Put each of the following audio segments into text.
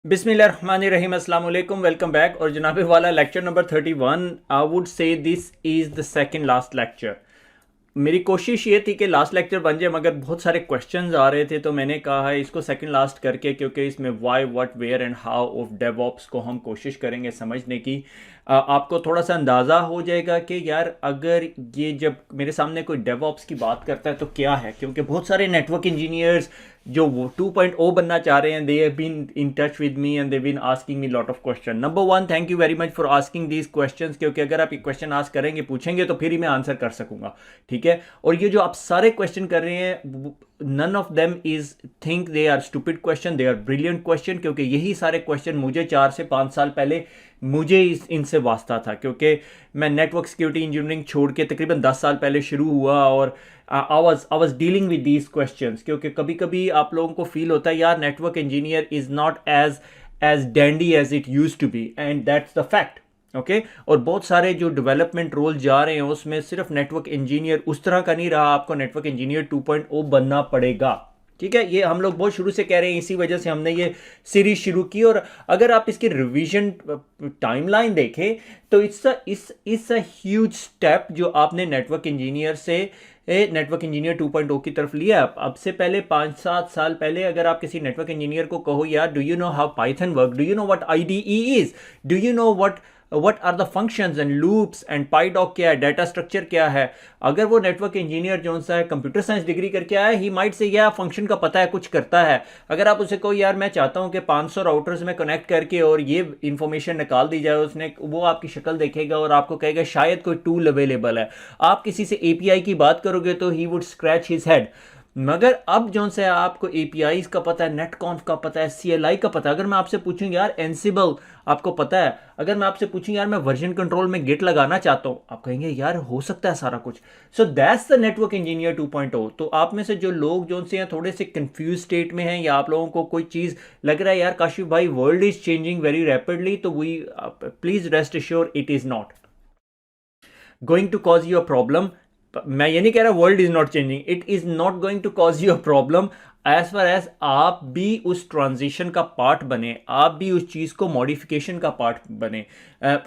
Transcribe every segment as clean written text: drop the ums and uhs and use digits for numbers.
बिस्मिल्लाहिर्रहमानिर्रहीम, अस्सलाम वालेकुम, वेलकम बैक। और जनाब वाला lecture number 31, I would say this is the second last lecture. मेरी कोशिश ये थी कि लास्ट लेक्चर बन जाए, मगर बहुत सारे क्वेश्चंस आ रहे थे तो मैंने कहा है इसको सेकंड लास्ट करके, क्योंकि इसमें why what where and how of DevOps को हम कोशिश करेंगे समझने की। आपको थोड़ा सा अंदाज़ा हो जाएगा कि यार अगर ये जब मेरे सामने कोई डेवऑप्स की बात करता है तो क्या है, क्योंकि बहुत सारे नेटवर्क इंजीनियर्स जो वो 2.0 बनना चाह रहे हैं, they have been in touch with me and they been asking me lot of question. Number one, thank you very much for asking these questions, क्योंकि अगर आप ये क्वेश्चन आस्क करेंगे, पूछेंगे, तो फिर ही मैं आंसर कर सकूंगा। ठीक है। और ये जो आप सारे क्वेश्चन कर रहे हैं, none of them is think they are stupid question, they are brilliant question, क्योंकि यही सारे क्वेश्चन मुझे 4 से 5 साल पहले मुझे इनसे वास्ता था, क्योंकि मैं नेटवर्क सिक्योरिटी इंजीनियरिंग छोड़ के तकरीबन 10 साल पहले शुरू हुआ। और I was dealing with these questions, क्योंकि कभी कभी आप लोगों को फील होता है यार network engineer is not as dandy as it use to be, and that's the fact. Okay. और बहुत सारे जो डेवलपमेंट रोल जा रहे हैं उसमें सिर्फ नेटवर्क इंजीनियर उस तरह का नहीं रहा, आपको नेटवर्क इंजीनियर 2.0 बनना पड़ेगा। ठीक है। ये हम लोग बहुत शुरू से कह रहे हैं, इसी वजह से हमने ये सीरीज शुरू की। और अगर आप इसकी रिवीजन टाइमलाइन देखें तो इट्स अ ह्यूज स्टेप जो आपने नेटवर्क इंजीनियर से नेटवर्क इंजीनियर 2.0 की तरफ लिया। अब से पहले 5-7 साल पहले अगर आप किसी नेटवर्क इंजीनियर को कहो यार do you know how Python work, do you know what IDE is, do you know what are the functions and loops and pydoc क्या है, डाटा स्ट्रक्चर क्या है, अगर वो नेटवर्क इंजीनियर जो सा है कंप्यूटर साइंस डिग्री करके आया, ही माइट से यह फंक्शन का पता है, कुछ करता है। अगर आप उसे कहो यार मैं चाहता हूं कि 500 राउटर्स में कनेक्ट करके और ये इंफॉर्मेशन निकाल दी जाए, उसने वो आपकी शक्ल देखेगा और आपको कहेगा शायद कोई टूल अवेलेबल है। आप किसी से एपीआई की बात करोगे तो he would scratch his head. मगर अब जो से आपको एपीआईज का पता है, नेटकॉन्फ का पता है, सीएलआई का पता है। अगर मैं आपसे पूछूं यार एनसिबल आपको पता है, अगर मैं आपसे पूछूं यार मैं वर्जन कंट्रोल में गिट लगाना चाहता हूं, आप कहेंगे यार हो सकता है सारा कुछ। So that's the network engineer 2.0। तो आप में से जो लोग जो से हैं थोड़े से कंफ्यूज स्टेट में हैं, या आप लोगों को कोई चीज लग रहा है यार काशिफ भाई world is changing very rapidly, तो we please rest assure it is not going to cause you a problem. मैं ये नहीं कह रहा world is not changing, it is not going to cause you a problem as far as आप भी उस transition का पार्ट बने, आप भी उस चीज को मॉडिफिकेशन का पार्ट बने।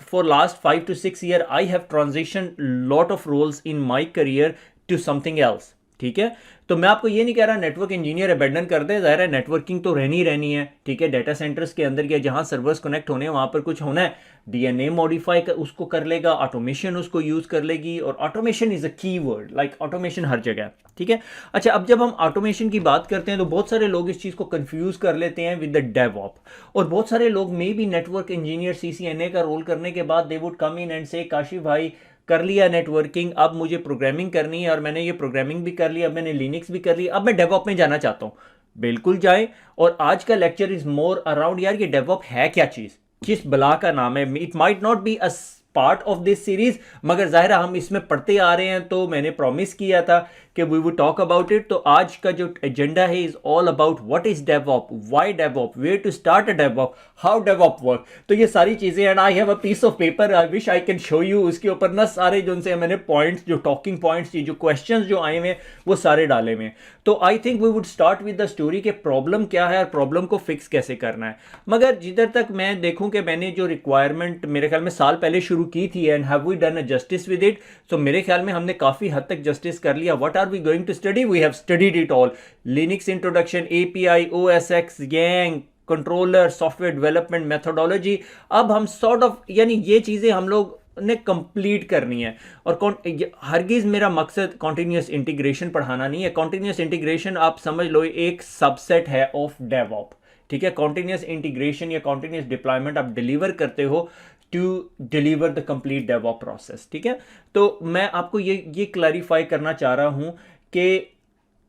For last 5 to 6 year I have transition lot of roles in my career to something else. ठीक है। तो मैं आपको ये नहीं कह रहा नेटवर्क इंजीनियर अबेंडन कर दे, जाहिर है नेटवर्किंग तो रहनी ही रहनी है। ठीक है। डाटा सेंटर्स के अंदर या जहां सर्वर्स कनेक्ट होने हैं वहां पर कुछ होना है, डीएनए मॉडिफाई उसको कर लेगा, ऑटोमेशन उसको यूज कर लेगी। और ऑटोमेशन इज अ की वर्ड, लाइक ऑटोमेशन हर जगह। ठीक है। अच्छा, अब जब हम ऑटोमेशन की बात करते हैं तो बहुत सारे लोग इस चीज को कंफ्यूज कर लेते हैं विद द डेवऑप। और बहुत सारे लोग may be network engineer CCNA का रोल करने के बाद they would come in and से काशिफ भाई कर लिया नेटवर्किंग, अब मुझे प्रोग्रामिंग करनी है, और मैंने ये प्रोग्रामिंग भी कर लिया, अब मैंने लिनक्स भी कर लिया, अब मैं डेवऑप में जाना चाहता हूं। बिल्कुल जाए। और आज का लेक्चर इज मोर अराउंड यार ये डेवऑप है क्या चीज, किस बला का नाम है। It might not be a part of this series, मगर जाहिर है हम इसमें पढ़ते आ रहे हैं, तो मैंने प्रॉमिस किया था कि we would talk about it. तो आज का जो एजेंडा है is all about what is DevOp, why DevOp, where to start a DevOp, how DevOp work. तो ये सारी चीजें, and I have a piece of paper, I wish I can show you, उसके ऊपर ना सारे जो उनसे मैंने पॉइंट्स, जो टॉकिंग पॉइंट्स, जो क्वेश्चंस जो आए हुए वो सारे डाले हुए। तो I think we would start with the story के प्रॉब्लम क्या है और प्रॉब्लम को फिक्स कैसे करना है। मगर जिधर तक मैं देखूं कि मैंने जो रिक्वायरमेंट मेरे ख्याल में साल पहले शुरू की थी, and have we done a justice with it, तो मेरे ख्याल में हमने काफी हद तक जस्टिस कर लिया। What are we going to study, we have studied it all. Linux introduction, API, OSX, gang, controller, software development methodology. अब हम सॉर्ट ऑफ यानी ये चीजें हम लोग ने कंप्लीट करनी है। और हरगिज मेरा मकसद कॉन्टिन्यूस इंटीग्रेशन पढ़ाना नहीं है। कॉन्टिन्यूस इंटीग्रेशन आप समझ लो एक सबसेट है ऑफ डेवऑप। ठीक है। कॉन्टिन्यूस इंटीग्रेशन या कॉन्टिन्यूस डिप्लॉयमेंट आप डिलीवर करते हो to deliver the complete DevOp process. ठीक है। तो मैं आपको ये क्लैरिफाई करना चाह रहा हूं कि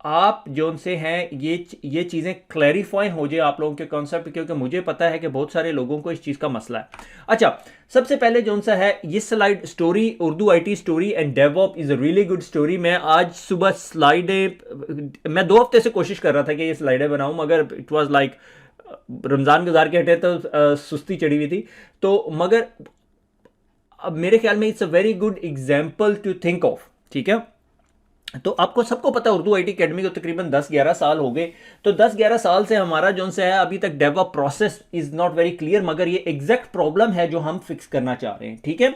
आप जो से हैं ये चीज़ें क्लैरिफाई हो जाए आप लोगों के कॉन्सेप्ट, क्योंकि मुझे पता है कि बहुत सारे लोगों को इस चीज़ का मसला है। अच्छा, सबसे पहले जो सा है ये slide story, Urdu IT story and DevOp is a really good story. मैं आज सुबह स्लाइडें, मैं 2 हफ्ते से कोशिश कर रहा था कि ये स्लाइडें बनाऊं, मगर इट वाज लाइक रमज़ान गुजार के हटे तो सुस्ती चढ़ी हुई थी। तो मगर अब मेरे ख्याल में it's a very good example to think of. ठीक है। तो आपको सबको पता है उर्दू आईटी अकेडमी को तकरीबन 10-11 साल हो गए। तो 10-11 साल से हमारा जो से है अभी तक develop process is not very clear, मगर ये एग्जैक्ट प्रॉब्लम है जो हम फिक्स करना चाह रहे हैं। ठीक है,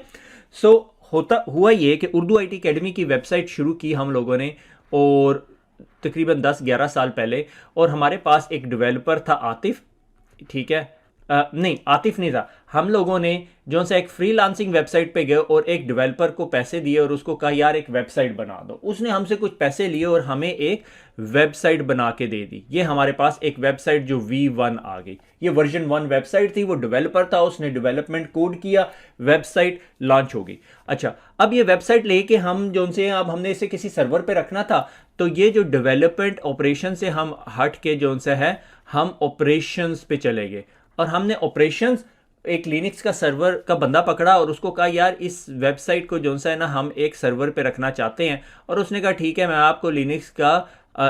सो होता हुआ ये कि उर्दू आईटी अकेडमी की वेबसाइट शुरू की हम लोगों ने, और तकरीबन 10-11 साल पहले, और हमारे पास एक डेवलपर था आतिफ। ठीक है, नहीं आतिफ नहीं था, हम लोगों ने जो सा एक फ्रीलांसिंग वेबसाइट पे गए और एक डेवलपर को पैसे दिए और उसको कहा यार एक वेबसाइट बना दो। उसने हमसे कुछ पैसे लिए और हमें एक वेबसाइट बना के दे दी। ये हमारे पास एक वेबसाइट जो V1 आ गई, ये वर्जन 1 वेबसाइट थी। वो डेवलपर था, उसने डेवलपमेंट कोड किया, वेबसाइट लॉन्च हो गई। अच्छा, अब ये वेबसाइट लेके हम जो से, अब हमने इसे किसी सर्वर पे रखना था, तो ये जो डेवलपमेंट ऑपरेशन से हम हट के जो सा है हम ऑपरेशंस पे चले गए, और हमने ऑपरेशंस एक लिनक्स का सर्वर का बंदा पकड़ा और उसको कहा यार इस वेबसाइट को जो सा है ना हम एक सर्वर पे रखना चाहते हैं। और उसने कहा ठीक है, मैं आपको लिनक्स का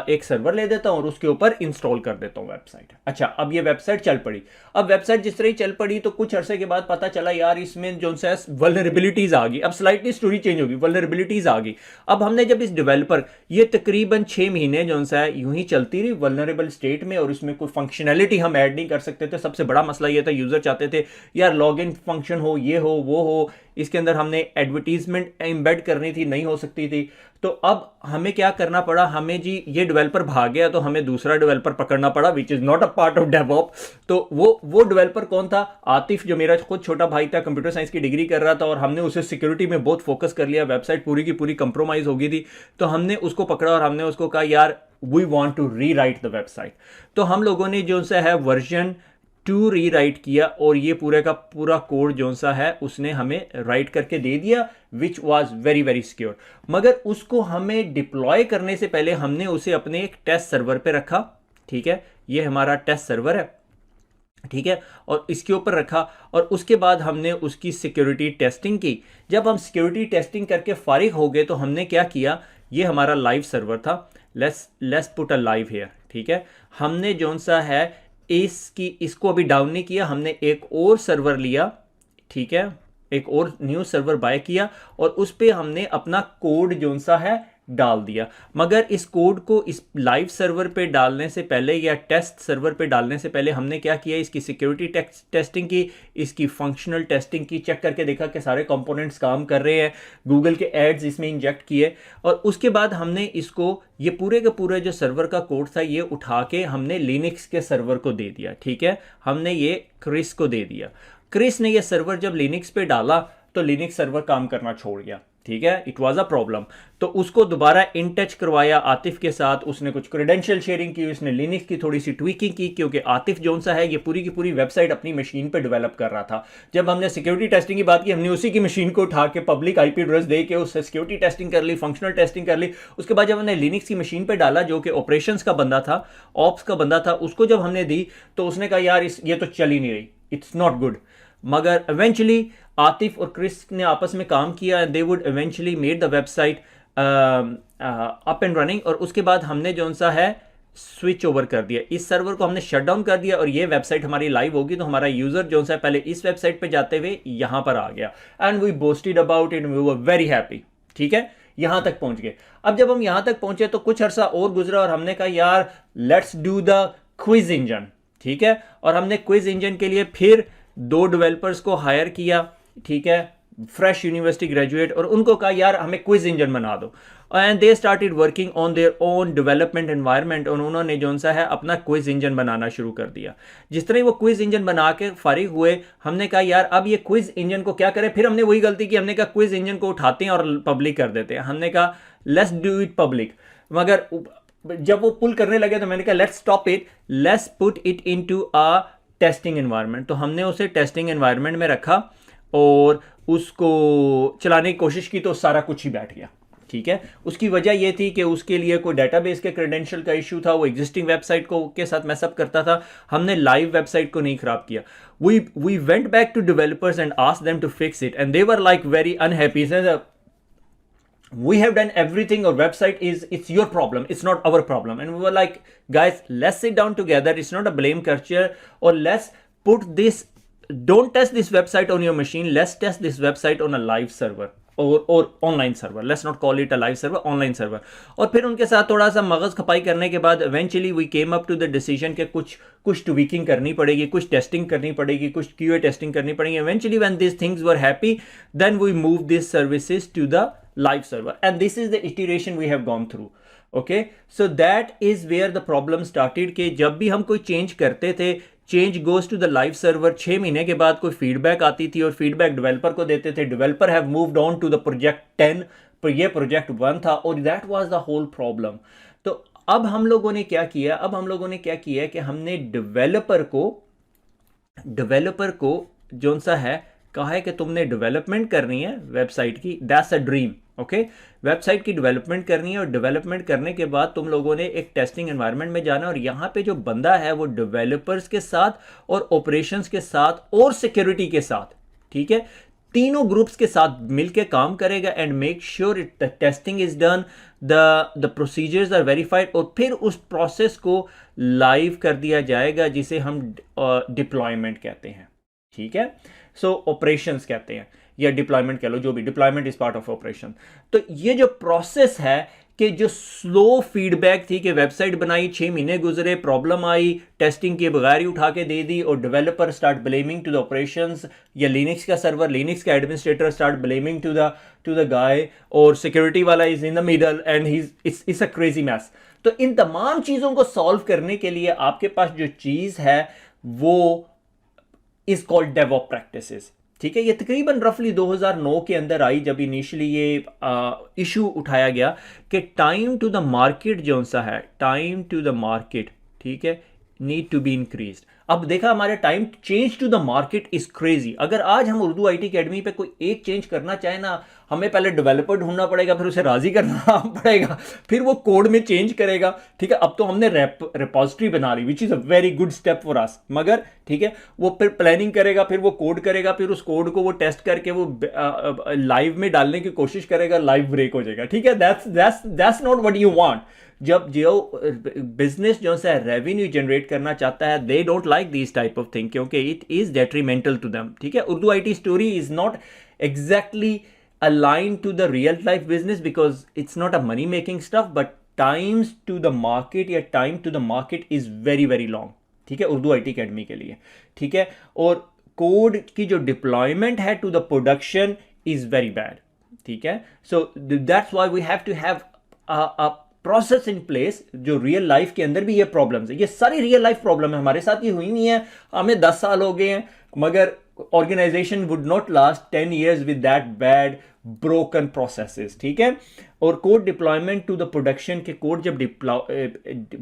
एक सर्वर ले देता हूं और उसके ऊपर इंस्टॉल कर देता हूं वेबसाइट। अच्छा, अब ये वेबसाइट चल पड़ी। अब वेबसाइट जिस तरह ही चल पड़ी तो कुछ अरसे के बाद पता चला यार इसमें जो सा वल्नरेबिलिटीज आ गई। अब स्लाइटली स्टोरी चेंज होगी, वल्नरेबिलिटीज आ गई। अब हमने जब इस डेवलपर, ये तकरीबन 6 महीने जो सा है यूं ही चलती रही वल्नरेबल स्टेट में, और इसमें कोई फंक्शनैलिटी हम ऐड नहीं कर सकते थे। सबसे बड़ा मसला ये था, यूजर चाहते थे यार लॉग इन फंक्शन हो, ये हो वो हो। इसके अंदर हमने एडवर्टीजमेंट एम्बेड करनी थी, नहीं हो सकती थी। तो अब हमें क्या करना पड़ा, हमें जी ये डेवलपर भाग गया तो हमें दूसरा डेवलपर पकड़ना पड़ा, which is not a part of DevOps. तो वो डेवलपर कौन था? आतिफ, जो मेरा खुद छोटा भाई था, कंप्यूटर साइंस की डिग्री कर रहा था, और हमने उसे सिक्योरिटी में बहुत फोकस कर लिया। वेबसाइट पूरी की पूरी कंप्रोमाइज हो गई थी, तो हमने उसको पकड़ा और हमने उसको कहा यार we want to rewrite the website. तो हम लोगों ने जो सा है वर्जन 2 री राइट किया, और ये पूरे का पूरा कोड जो सा है उसने हमें राइट करके दे दिया, which was very very secure. मगर उसको हमें डिप्लॉय करने से पहले हमने उसे अपने एक टेस्ट सर्वर पे रखा। ठीक है, ये हमारा टेस्ट सर्वर है। ठीक है, और इसके ऊपर रखा, और उसके बाद हमने उसकी सिक्योरिटी टेस्टिंग की। जब हम सिक्योरिटी टेस्टिंग करके फारिग हो गए तो हमने क्या किया, ये हमारा लाइव सर्वर था। Let's put a live here. ठीक है, हमने जो सा है इसको अभी डाउन नहीं किया, हमने एक और सर्वर लिया। ठीक है, एक और न्यू सर्वर बाय किया, और उस पर हमने अपना कोड जो सा है डाल दिया। मगर इस कोड को इस लाइव सर्वर पे डालने से पहले या टेस्ट सर्वर पे डालने से पहले हमने क्या किया, इसकी सिक्योरिटी टेस्टिंग की, इसकी फंक्शनल टेस्टिंग की, चेक करके देखा कि सारे कंपोनेंट्स काम कर रहे हैं, गूगल के एड्स इसमें इंजेक्ट किए, और उसके बाद हमने इसको ये पूरे के पूरे जो सर्वर का कोड था ये उठा के हमने लिनक्स के सर्वर को दे दिया। ठीक है, हमने ये क्रिस को दे दिया। क्रिस ने ये सर्वर जब लिनक्स पे डाला तो लिनक्स सर्वर काम करना छोड़ गया। ठीक है, इट वाज अ प्रॉब्लम। तो उसको दोबारा इन टच करवाया आतिफ के साथ, उसने कुछ क्रेडेंशियल शेयरिंग की, उसने लिनक्स की थोड़ी सी ट्वीकिंग की, क्योंकि आतिफ जो सा है ये पूरी की पूरी वेबसाइट अपनी मशीन पे डेवलप कर रहा था। जब हमने सिक्योरिटी टेस्टिंग की बात की, हमने उसी की मशीन को उठा के पब्लिक आईपी एड्रेस दे के उससे सिक्योरिटी टेस्टिंग कर ली, फंक्शनल टेस्टिंग कर ली। उसके बाद जब हमने लिनक्स की मशीन पे डाला, जो कि ऑपरेशंस का बंदा था, ऑप्स का बंदा था, उसको जब हमने दी तो उसने कहा यार ये तो चल ही नहीं रही, इट्स नॉट गुड। मगर इवेंचुअली आतिफ और क्रिस ने आपस में काम किया, they would eventually made the website up and running. और उसके बाद हमने जो सा है स्विच ओवर कर दिया, इस सर्वर को हमने शट डाउन कर दिया, और ये वेबसाइट हमारी लाइव होगी। तो हमारा यूजर जो सा पहले इस वेबसाइट पे जाते हुए यहां पर आ गया, and we boasted about it, we were very happy. ठीक है, यहां तक पहुंच गए। अब जब हम यहां तक पहुंचे तो कुछ अरसा और गुजरा, और हमने कहा यार let's do the quiz engine. ठीक है, और हमने क्विज इंजन के लिए फिर 2 डेवलपर्स को हायर किया। ठीक है, फ्रेश यूनिवर्सिटी ग्रेजुएट, और उनको कहा यार हमें क्विज इंजन बना दो, and they started working on their own development environment. और उन्होंने जो सा है अपना क्विज इंजन बनाना शुरू कर दिया। जिस तरह वो क्विज इंजन बना के फारिग हुए, हमने कहा यार अब ये क्विज इंजन को क्या करें। फिर हमने वही गलती की, हमने कहा क्विज इंजन को उठाते हैं और पब्लिक कर देते हैं। हमने कहा लेट्स डू इट पब्लिक, मगर जब वो पुल करने लगे तो मैंने कहा let's stop it, let's put it into a testing environment. तो हमने उसे टेस्टिंग एनवायरनमेंट में रखा और उसको चलाने की कोशिश की, तो सारा कुछ ही बैठ गया। ठीक है, उसकी वजह यह थी कि उसके लिए कोई डेटाबेस के क्रेडेंशियल का इशू था, वो एग्जिस्टिंग वेबसाइट को के साथ मैसअप करता था। हमने लाइव वेबसाइट को नहीं खराब किया। We went back to developers and asked them to fix it, and they were like very unhappy. We have done everything, our website it's your problem, it's not our problem. And we were like, guys, let's sit down together, it's not a blame culture, or let's put this, don't test this website on your machine, let's test this website on a live server. और online server, let's not call it a live server, online server. और फिर उनके साथ थोड़ा सा मगज खपाई करने के बाद eventually we came up to the decision कि कुछ ट्वीकिंग करनी पड़ेगी, कुछ टेस्टिंग करनी पड़ेगी, कुछ क्यूए टेस्टिंग करनी पड़ेगी। Eventually when this things were happy then we move this services to the live server, and this is the iteration we have gone through. Okay, so that is where the problem started कि जब भी हम कोई change करते थे, change goes to the live server, 6 महीने के बाद कोई फीडबैक आती थी और फीडबैक डेवलपर को देते थे, developer have moved on to the project 10, पर ये प्रोजेक्ट 1 था और that was the whole problem. तो अब हम लोगों ने क्या किया कि हमने डेवलपर को जो सा है कहा है कि तुमने डेवलपमेंट करनी है वेबसाइट की, that's a dream. Okay, website की डेवलपमेंट करनी है और डेवलपमेंट करने के बाद तुम लोगों ने एक टेस्टिंग एनवायरनमेंट में जाना और यहाँ पे जो बंदा है वो डेवलपर्स के साथ और ऑपरेशंस के साथ और सिक्योरिटी के साथ, ठीक है, तीनों ग्रुप्स के साथ मिलके काम करेगा and make sure it the testing is done, the procedures are verified, और फिर उस प्रोसेस को लाइव कर दिया जाएगा जिसे हम डिप्लॉयमेंट कहते हैं। ठीक है, सो ऑपरेशंस कहते हैं या डिप्लॉयमेंट कह लो, जो भी, deployment is part of operation. तो ये जो प्रोसेस है कि जो स्लो फीडबैक थी कि वेबसाइट बनाई, 6 महीने गुजरे, प्रॉब्लम आई, टेस्टिंग के बगैर ही उठा के दे दी और developer start blaming to the operations, या लिनक्स का सर्वर, लिनक्स का administrator start blaming to the guy, और सिक्योरिटी वाला is in the middle and it's a crazy mess. तो इन तमाम चीज़ों को सॉल्व करने के लिए आपके पास जो चीज़ है वो इज कॉल्ड डेवऑप्स प्रैक्टिसेस। ठीक है, ये तकरीबन रफली 2009 के अंदर आई जब इनिशियली ये इशू उठाया गया कि टाइम टू द मार्केट जो सा है, टाइम टू द मार्केट, ठीक है, नीड टू बी इंक्रीज्ड। अब देखा हमारे time change to the market is crazy. अगर आज हम उर्दू आईटी अकेडमी पे कोई एक चेंज करना चाहे ना, हमें पहले डेवलपर ढूंढना पड़ेगा, फिर उसे राजी करना पड़ेगा, फिर वो कोड में चेंज करेगा। ठीक है, अब तो हमने रिपोजिटरी बना ली which is a very good step for us, मगर ठीक है, वो फिर प्लानिंग करेगा, फिर वो कोड करेगा, फिर उस कोड को वो टेस्ट करके वो लाइव में डालने की कोशिश करेगा, लाइव ब्रेक हो जाएगा। ठीक है, that's not what you want. जब जो बिजनेस जो सा रेवेन्यू जनरेट करना चाहता है, they don't like this type of thing, क्योंकि it is detrimental to them. ठीक है, Urdu IT story is not exactly aligned to the real life business because it's not a money making stuff, but times to the market या time to the market is very very long। ठीक है, Urdu IT academy के लिए। ठीक है, और code की जो डिप्लॉयमेंट है to the production is very bad. ठीक है, so that's why we have to have a process in place. जो रियल लाइफ के अंदर भी ये प्रॉब्लम्स है, ये सारी रियल लाइफ प्रॉब्लम है, हमारे साथ ये हुई नहीं है, हमें 10 साल हो गए हैं, मगर organization would not last 10 years with that bad broken processes. ठीक है, और code deployment to the production के कोड जब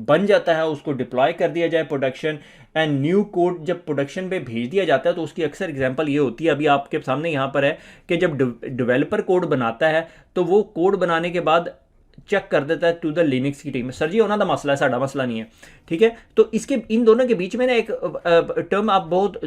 बन जाता है, उसको डिप्लॉय कर दिया जाए प्रोडक्शन, एंड न्यू कोड जब प्रोडक्शन पे भेज दिया जाता है तो उसकी अक्सर एग्जांपल ये होती है, अभी आपके सामने यहाँ पर है कि जब डेवलपर कोड बनाता है तो वो कोड बनाने के बाद चेक कर देता है टू द लिनक्स की टीम में, सर जी होना द मसला है, साडा मसला नहीं है। ठीक है, तो इसके इन दोनों के बीच में ना एक टर्म आप बहुत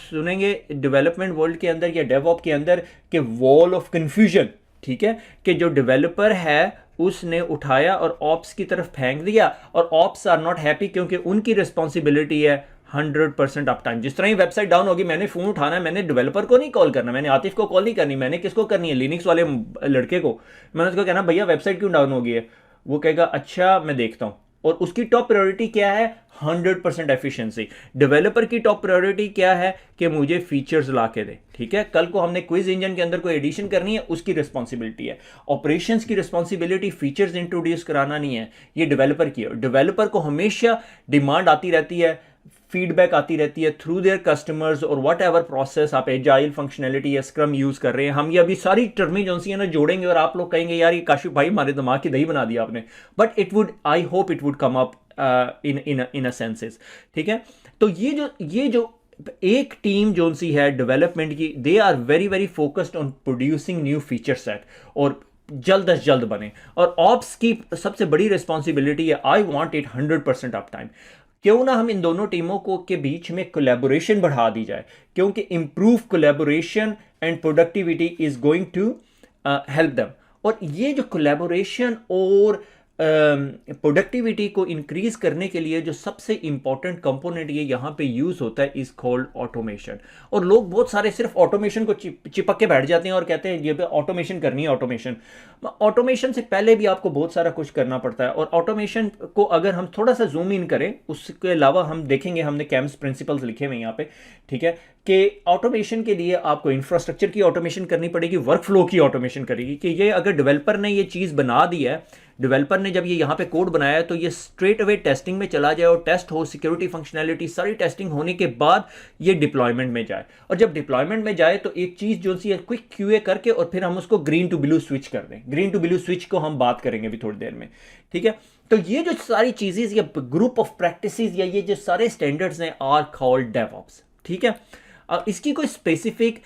सुनेंगे डेवलपमेंट वर्ल्ड के अंदर या डेवऑप के अंदर, कि वॉल ऑफ कंफ्यूजन। ठीक है, कि जो डेवलपर है उसने उठाया और ऑप्स की तरफ फेंक दिया, और ऑप्स आर नॉट हैप्पी क्योंकि उनकी रिस्पॉन्सिबिलिटी है 100% अप टाइम। जिस तरह ही वेबसाइट डाउन होगी, मैंने फोन उठाना है, मैंने डेवलपर को नहीं कॉल करना, मैंने आतिफ को कॉल नहीं करनी, मैंने किसको करनी है, लिनक्स वाले लड़के को। मैंने उसको कहना भैया वेबसाइट क्यों डाउन हो गई है, वो कहेगा अच्छा मैं देखता हूं, और उसकी टॉप प्रायोरिटी क्या है, 100% एफिशिएंसी। डेवलपर की टॉप प्रायोरिटी क्या है कि मुझे फीचर्स ला के दे। ठीक है, कल को हमने क्विज इंजन के अंदर कोई एडिशन करनी है, उसकी रिस्पॉन्सिबिलिटी है। ऑपरेशंस की रिस्पॉन्सिबिलिटी फीचर्स इंट्रोड्यूस कराना नहीं है, ये डेवलपर की है। डेवलपर को हमेशा डिमांड आती रहती है, फीडबैक आती रहती है थ्रू देयर कस्टमर्स, और वट एवर प्रोसेस आप एजाइल फंक्शनैलिटी या स्क्रम यूज कर रहे हैं। हम ये अभी सारी टर्में जो सी है ना जोड़ेंगे और आप लोग कहेंगे यार ये काशिफ भाई हमारे दिमाग की दही बना दिया आपने, but it would, I hope it would come up in a senses. ठीक है, तो ये जो एक टीम जो सी है डेवलपमेंट की, they are very very focused on producing new feature set, और जल्द अज जल्द बने। और ऑप्स की सबसे बड़ी रिस्पॉन्सिबिलिटी है I want it 100% up time. क्यों ना हम इन दोनों टीमों को के बीच में कोलैबोरेशन बढ़ा दी जाए, क्योंकि improve collaboration and productivity is going to help them. और ये जो कोलैबोरेशन और प्रोडक्टिविटी को इंक्रीज करने के लिए जो सबसे इंपॉर्टेंट कंपोनेंट ये यहाँ पे यूज होता है इज कॉल्ड ऑटोमेशन। और लोग बहुत सारे सिर्फ ऑटोमेशन को चिपक के बैठ जाते हैं और कहते हैं ये ऑटोमेशन करनी है। ऑटोमेशन से पहले भी आपको बहुत सारा कुछ करना पड़ता है। और ऑटोमेशन को अगर हम थोड़ा सा जूम इन करें, उसके अलावा हम देखेंगे, हमने कैम्स प्रिंसिपल्स लिखे हुए यहाँ पे, ठीक है, कि ऑटोमेशन के लिए आपको इंफ्रास्ट्रक्चर की ऑटोमेशन करनी पड़ेगी, वर्क फ्लो की ऑटोमेशन करेगी। कि ये अगर डेवलपर ने ये चीज़ बना दी है, डेवलपर ने जब ये यहाँ पे कोड बनाया है, तो ये स्ट्रेट अवे टेस्टिंग में चला जाए और टेस्ट हो, सिक्योरिटी फंक्शनैलिटी सारी टेस्टिंग होने के बाद ये डिप्लॉयमेंट में जाए। और जब डिप्लॉयमेंट में जाए तो एक चीज़ जो सी क्विक क्यूए करके और फिर हम उसको ग्रीन टू ब्लू स्विच कर दें। ग्रीन टू ब्लू स्विच को हम बात करेंगे अभी थोड़ी देर में, ठीक है। तो ये जो सारी चीज़ें, ये ग्रुप ऑफ प्रैक्टिसेस या ये जो सारे स्टैंडर्ड्स हैं आर कॉल्ड डेवऑप्स, ठीक है। इसकी कोई specific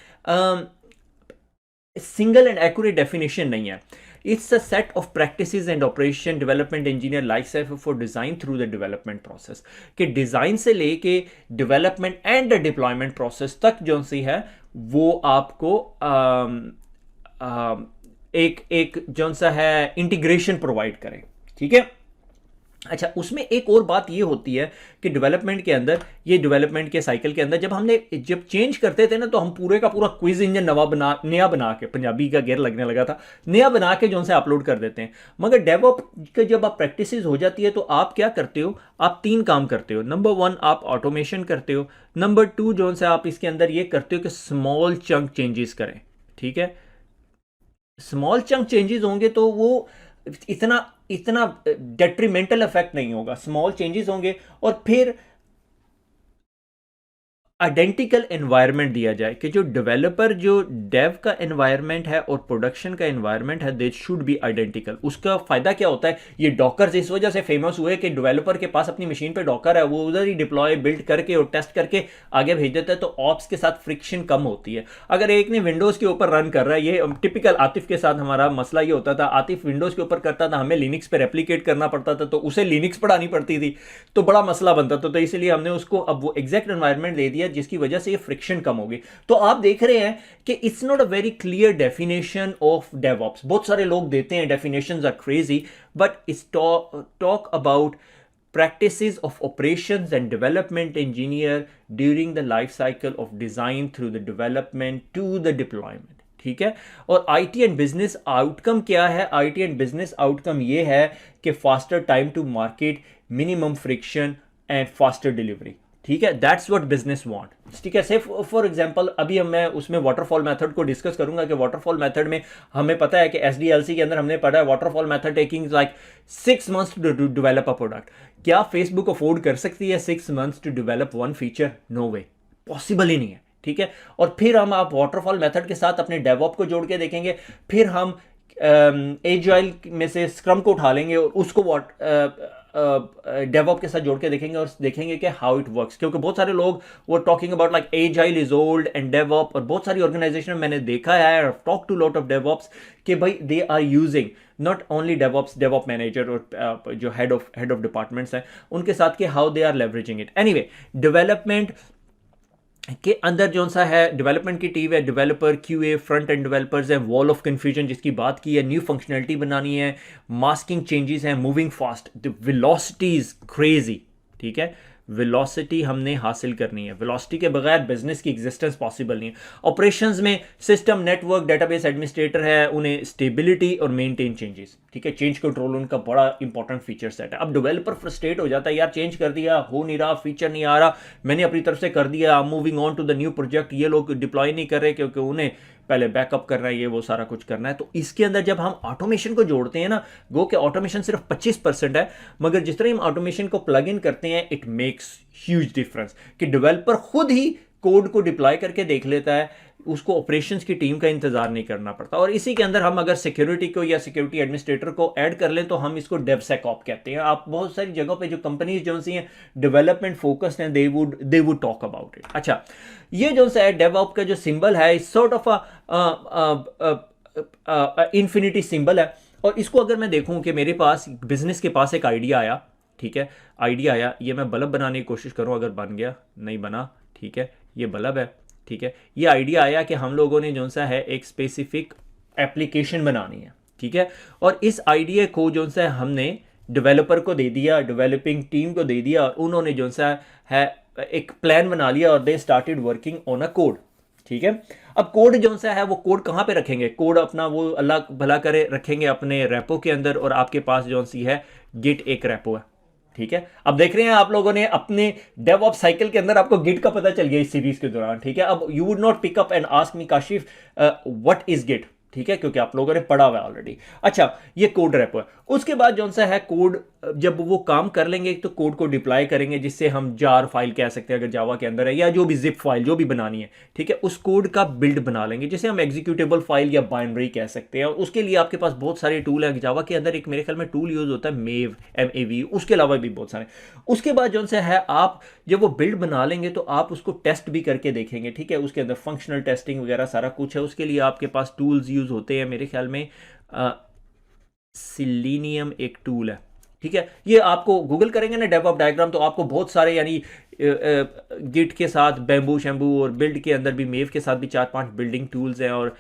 single and accurate definition नहीं है। It's a set of practices and operation development engineer lifecycle for design through the development process। कि डिज़ाइन से लेके डेवलपमेंट एंड डिप्लॉयमेंट प्रोसेस तक जो सी है वो आपको एक जो सा है इंटीग्रेशन प्रोवाइड करें, ठीक है। अच्छा, उसमें एक और बात ये होती है कि डेवलपमेंट के अंदर, ये डेवलपमेंट के साइकिल के अंदर जब चेंज करते थे ना, तो हम पूरे का पूरा क्विज इंजन नया बना के, पंजाबी का गेर लगने लगा था, नया बना के जो से अपलोड कर देते हैं। मगर डेवऑप के जब आप प्रैक्टिसेस हो जाती है तो आप क्या करते हो, आप 3 काम करते हो। नंबर 1 आप ऑटोमेशन करते हो। नंबर 2 जो से आप इसके अंदर ये करते हो कि स्मॉल चंक चेंजेस करें, ठीक है। स्मॉल चंक चेंजेस होंगे तो वो इतना डेट्रीमेंटल इफेक्ट नहीं होगा। स्मॉल चेंजेस होंगे और फिर आइडेंटिकल एनवायरनमेंट दिया जाए कि जो डेवलपर, जो डेव का एनवायरनमेंट है और प्रोडक्शन का एनवायरनमेंट है, दे शुड बी आइडेंटिकल। उसका फायदा क्या होता है, ये डॉकर्स इस वजह से फेमस हुए कि डेवलपर के पास अपनी मशीन पे डॉकर है, वो उधर ही डिप्लॉय बिल्ड करके और टेस्ट करके आगे भेज देता है, तो ऑप्स के साथ फ्रिक्शन कम होती है। अगर एक ने विंडोज के ऊपर रन कर रहा है, ये टिपिकल आतिफ के साथ हमारा मसला ये होता था, आतिफ विंडोज के ऊपर करता था, हमें लिनक्स पे रेप्लिकेट करना पड़ता था, तो उसे लिनक्स पढ़ानी पड़ती थी, तो बड़ा मसला बनता था। तो इसलिए हमने उसको अब वो एग्जैक्ट एनवायरनमेंट दे दिया जिसकी वजह से ये फ्रिक्शन कम होगी। तो आप देख रहे हैं कि it's not a very clear definition of DevOps. बहुत सारे लोग देते हैं, definitions are crazy, but it's talk about practices of operations and development engineer during the life cycle of design through the development to the deployment, ठीक है। और IT and business outcome क्या है, आईटी एंड बिजनेस आउटकम ये है कि faster time to market, minimum friction and faster delivery, ठीक है। दैट्स व्हाट बिजनेस वांट, ठीक है। से फॉर एग्जांपल अभी मैं उसमें वाटरफॉल मेथड को डिस्कस करूंगा कि वाटरफॉल मेथड में हमें पता है कि एसडीएलसी के अंदर हमने पढ़ा है waterfall method taking like 6 months to develop a product. क्या फेसबुक अफोर्ड कर सकती है 6 months to develop one feature? No way, possible ही नहीं है, ठीक है। और फिर हम आप वाटरफॉल मेथड के साथ अपने डेवऑप को जोड़ के देखेंगे, फिर हम एजाइल में से स्क्रम को उठा लेंगे और उसको डेवऑप के साथ जोड़ के देखेंगे और देखेंगे कि हाउ इट वर्क्स। क्योंकि बहुत सारे लोग वो talking about like agile is old and DevOp, और बहुत सारी ऑर्गेनाइजेशन में मैंने देखा है, talk to lot of DevOps, कि भाई they are using not only DevOp manager और जो हेड ऑफ डिपार्टमेंट्स हैं उनके साथ के how they are leveraging it. Anyway, development के अंदर जो सा है डेवलपमेंट की टीम है, developer, QA, front end developers हैं, वॉल ऑफ कन्फ्यूजन जिसकी बात की है, न्यू फंक्शनलिटी बनानी है, मास्किंग चेंजेस हैं, moving fast, the velocity is crazy, ठीक है। वेलोसिटी हमने हासिल करनी है, वेलोसिटी के बगैर बिजनेस की एग्जिस्टेंस पॉसिबल नहीं है। ऑपरेशंस में सिस्टम, नेटवर्क, डेटाबेस एडमिनिस्ट्रेटर है, उन्हें स्टेबिलिटी और मेंटेन चेंजेस, ठीक है, चेंज कंट्रोल उनका बड़ा इंपॉर्टेंट फीचर सेट है। अब डेवलपर फ्रस्ट्रेट हो जाता है, यार चेंज कर दिया, हो नहीं रहा, फीचर नहीं आ रहा, मैंने अपनी तरफ से कर दिया, moving on to the new project, ये लोग डिप्लॉय नहीं कर रहे क्योंकि उन्हें पहले बैकअप करना है, ये वो सारा कुछ करना है। तो इसके अंदर जब हम ऑटोमेशन को जोड़ते हैं ना, गो के ऑटोमेशन सिर्फ 25% है, मगर जिस तरह हम ऑटोमेशन को प्लग इन करते हैं इट मेक्स ह्यूज डिफरेंस, कि डेवलपर खुद ही कोड को डिप्लॉय करके देख लेता है, उसको ऑपरेशंस की टीम का इंतजार नहीं करना पड़ता। और इसी के अंदर हम अगर सिक्योरिटी को या सिक्योरिटी एडमिनिस्ट्रेटर को ऐड कर लें तो हम इसको डेवसेकऑप कहते हैं। आप बहुत सारी जगहों पे जो कंपनीज जो सी हैं डेवलपमेंट फोकस्ड हैं, they would talk about it. अच्छा, ये जो सा है डेवऑप का जो सिंबल है इस सॉर्ट ऑफ इन्फिनिटी सिंबल है। और इसको अगर मैं देखूं कि मेरे पास बिजनेस के पास एक आइडिया आया, ठीक है, आइडिया आया, ये मैं बल्ब बनाने की कोशिश करूं, अगर बन गया, नहीं बना, ठीक है, ये बल्ब है, ठीक है। ये आइडिया आया कि हम लोगों ने जो सा है एक स्पेसिफिक एप्लीकेशन बनानी है, ठीक है। और इस आइडिया को जो सा हमने डेवलपर को दे दिया, डेवलपिंग टीम को दे दिया, और उन्होंने जो सा है एक प्लान बना लिया और they started working on a code. ठीक है। अब कोड जो सा है वो कोड कहाँ पे रखेंगे? कोड अपना वो अल्लाह भला करे रखेंगे अपने रेपो के अंदर, और आपके पास जो सी है गिट एक रेपो है। ठीक है। अब देख रहे हैं आप लोगों ने अपने डेवऑप्स साइकिल के अंदर आपको गिट का पता चल गया इस सीरीज के दौरान। ठीक है। अब you would not pick up and ask me Kashif what is git, ठीक है, क्योंकि आप लोगों ने पढ़ा हुआ है ऑलरेडी। अच्छा, ये कोड रेपो है। उसके बाद जो सा है कोड जब वो काम कर लेंगे तो कोड को डिप्लॉय करेंगे, जिससे हम जार फाइल कह सकते हैं अगर जावा के अंदर है, या जो भी जिप फाइल जो भी बनानी है। ठीक है। उस कोड का बिल्ड बना लेंगे, जिसे हम एग्जीक्यूटेबल फाइल या बाइनरी कह सकते हैं। उसके लिए आपके पास बहुत सारे टूल है जावा के अंदर। एक मेरे ख्याल में टूल यूज होता है मेव, MAV, उसके अलावा भी बहुत सारे। उसके बाद जो सा है आप जब वो बिल्ड बना लेंगे तो आप उसको टेस्ट भी करके देखेंगे। ठीक है। उसके अंदर फंक्शनल टेस्टिंग वगैरह सारा कुछ है। उसके लिए आपके पास टूल्स यूज होते हैं, मेरे ख्याल में सिलीनियम एक टूल है। ठीक है। ये आपको गूगल करेंगे ना डेवऑप डायग्राम, तो आपको बहुत सारे यानी गिट के साथ बैम्बू शैम्बू, और बिल्ड के अंदर भी मेव के साथ भी 4-5 बिल्डिंग टूल्स हैं, और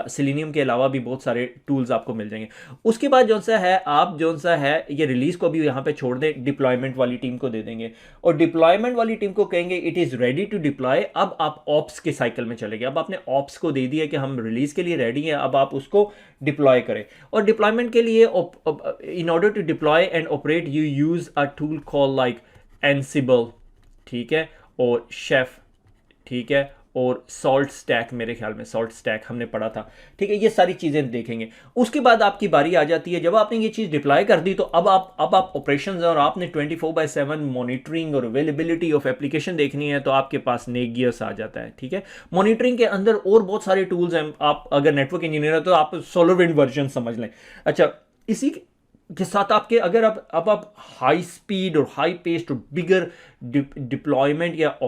सिलीनियम के अलावा भी बहुत सारे टूल्स आपको मिल जाएंगे। उसके बाद जो सा है आप जो सा है ये रिलीज को भी यहाँ पे छोड़ दें, डिप्लॉयमेंट वाली टीम को दे देंगे, और डिप्लॉयमेंट वाली टीम को कहेंगे it is ready to deploy. अब आप ऑप्स के साइकिल में चले गए। अब आपने ऑप्स को दे दिया कि हम रिलीज के लिए रेडी हैं, अब आप उसको डिप्लॉय करें। और डिप्लॉयमेंट के लिए in order to deploy and operate you use a tool call like Ansible, ठीक है, और शेफ, ठीक है, और सॉल्ट स्टैक, मेरे ख्याल में सॉल्ट स्टैक हमने पढ़ा था। ठीक है। ये सारी चीज़ें देखेंगे। उसके बाद आपकी बारी आ जाती है, जब आपने ये चीज़ डिप्लॉय कर दी तो अब आप ऑपरेशंस और आपने 24/7 मॉनिटरिंग और अवेलेबिलिटी ऑफ एप्लीकेशन देखनी है, तो आपके पास नेगियस आ जाता है। ठीक है। मॉनिटरिंग के अंदर और बहुत सारे टूल्स हैं। आप अगर नेटवर्क इंजीनियर है तो आप सोलरविंड वर्जन समझ लें। अच्छा, इसी के साथ आपके अगर आप हाई स्पीड और हाई पेस्ड और बिगर डिप्लॉयमेंट या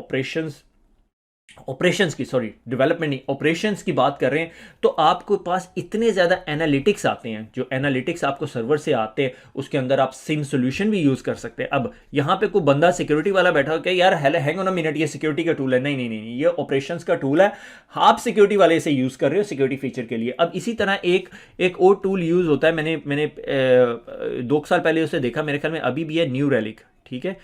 ऑपरेशंस की, सॉरी डेवलपमेंट नहीं, ऑपरेशंस की बात कर रहे हैं, तो आपके पास इतने ज़्यादा एनालिटिक्स आते हैं। जो एनालिटिक्स आपको सर्वर से आते हैं उसके अंदर आप सिम सोल्यूशन भी यूज़ कर सकते हैं। अब यहाँ पे कोई बंदा सिक्योरिटी वाला बैठा हो कि यार हैंग ऑन अ मिनट, ये सिक्योरिटी का टूल है। नहीं नहीं नहीं, ये ऑपरेशंस का टूल है। आप सिक्योरिटी वाले से यूज़ कर रहे हो सिक्योरिटी फीचर के लिए। अब इसी तरह एक और टूल यूज़ होता है, मैंने 2 साल पहले उसे देखा, मेरे ख्याल में अभी भी है, न्यू रैलिक। ठीक है।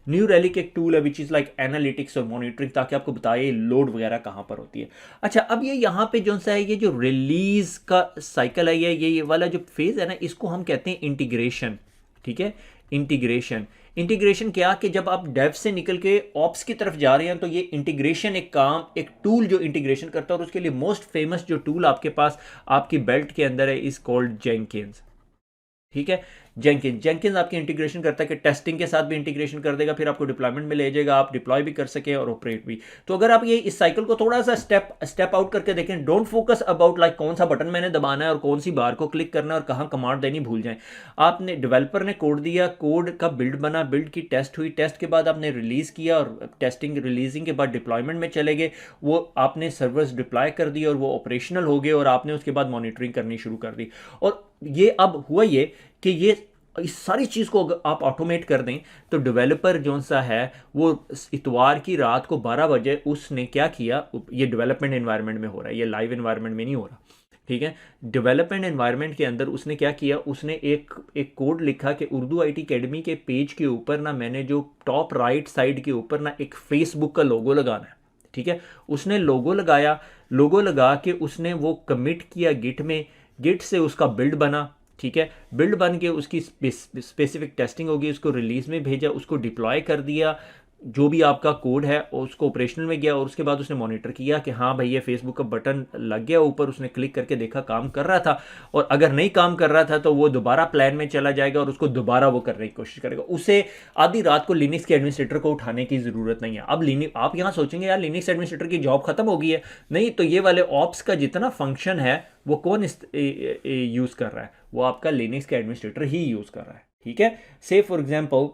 न्यू रैलिक एक टूल है विच इज़ लाइक एनालिटिक्स और मॉनिटरिंग, ताकि आपको बताए लोड वगैरह कहाँ पर होती है। अच्छा, अब ये यहाँ पे जो सा है ये जो रिलीज का साइकिल है, ये वाला जो फेज है ना, इसको हम कहते हैं इंटीग्रेशन। ठीक है। इंटीग्रेशन क्या कि जब आप डेव से निकल के ऑप्स की तरफ जा रहे हैं, तो ये इंटीग्रेशन एक टूल जो इंटीग्रेशन करता है, और उसके लिए मोस्ट फेमस जो टूल आपके पास आपकी बेल्ट के अंदर है इज कॉल्ड जेंकिंस। ठीक है। जेंकिंस आपकी इंटीग्रेशन करता है कि टेस्टिंग के साथ भी इंटीग्रेशन कर देगा, फिर आपको डिप्लॉयमेंट में ले जाएगा, आप डिप्लॉय भी कर सके और ऑपरेट भी। तो अगर आप ये इस साइकिल को थोड़ा सा स्टेप आउट करके देखें, डोंट फोकस अबाउट लाइक कौन सा बटन मैंने दबाना है और कौन सी बार को क्लिक करना है और कहाँ कमांड देनी भूल जाएं। आपने डेवलपर ने कोड दिया, कोड का बिल्ड बना, बिल्ड की टेस्ट हुई, टेस्ट के बाद आपने रिलीज किया, और टेस्टिंग रिलीजिंग के बाद डिप्लॉयमेंट में चले गए, वो आपने सर्वर्स डिप्लॉय कर दिए और वो ऑपरेशनल हो गए, और आपने उसके बाद मॉनिटरिंग करनी शुरू कर दी। और ये अब हुआ ये कि ये इस सारी चीज़ को अगर आप ऑटोमेट कर दें, तो डेवलपर जो सा है वो इतवार की रात को 12 बजे उसने क्या किया, ये डेवलपमेंट एनवायरनमेंट में हो रहा है, ये लाइव एनवायरनमेंट में नहीं हो रहा। ठीक है। डेवलपमेंट एनवायरनमेंट के अंदर उसने क्या किया, उसने एक कोड लिखा कि उर्दू IT अकेडमी के पेज के ऊपर ना, मैंने जो टॉप राइट साइड के ऊपर ना एक फेसबुक का लोगो लगाना है। ठीक है। उसने लोगो लगाया, लोगो लगा के उसने वो कमिट किया गिट में, गिट से उसका बिल्ड बना। ठीक है। बिल्ड बन के उसकी स्पेसिफिक टेस्टिंग होगी, उसको रिलीज में भेजा, उसको डिप्लॉय कर दिया, जो भी आपका कोड है उसको ऑपरेशनल में गया, और उसके बाद उसने मॉनिटर किया कि हाँ भाई ये फेसबुक का बटन लग गया ऊपर, उसने क्लिक करके देखा काम कर रहा था, और अगर नहीं काम कर रहा था तो वो दोबारा प्लान में चला जाएगा और उसको दोबारा वो करने की कोशिश करेगा। उसे आधी रात को लिनक्स के एडमिनिस्ट्रेटर को उठाने की ज़रूरत नहीं है। अब आप यहाँ सोचेंगे यार लिनक्स एडमिनिस्ट्रेटर की जॉब खत्म हो गई है, नहीं, तो ये वाले ऑप्स का जितना फंक्शन है वो कौन यूज़ कर रहा है, वो आपका लिनक्स का एडमिनिस्ट्रेटर ही यूज़ कर रहा है। ठीक है। से फॉर एग्जाम्पल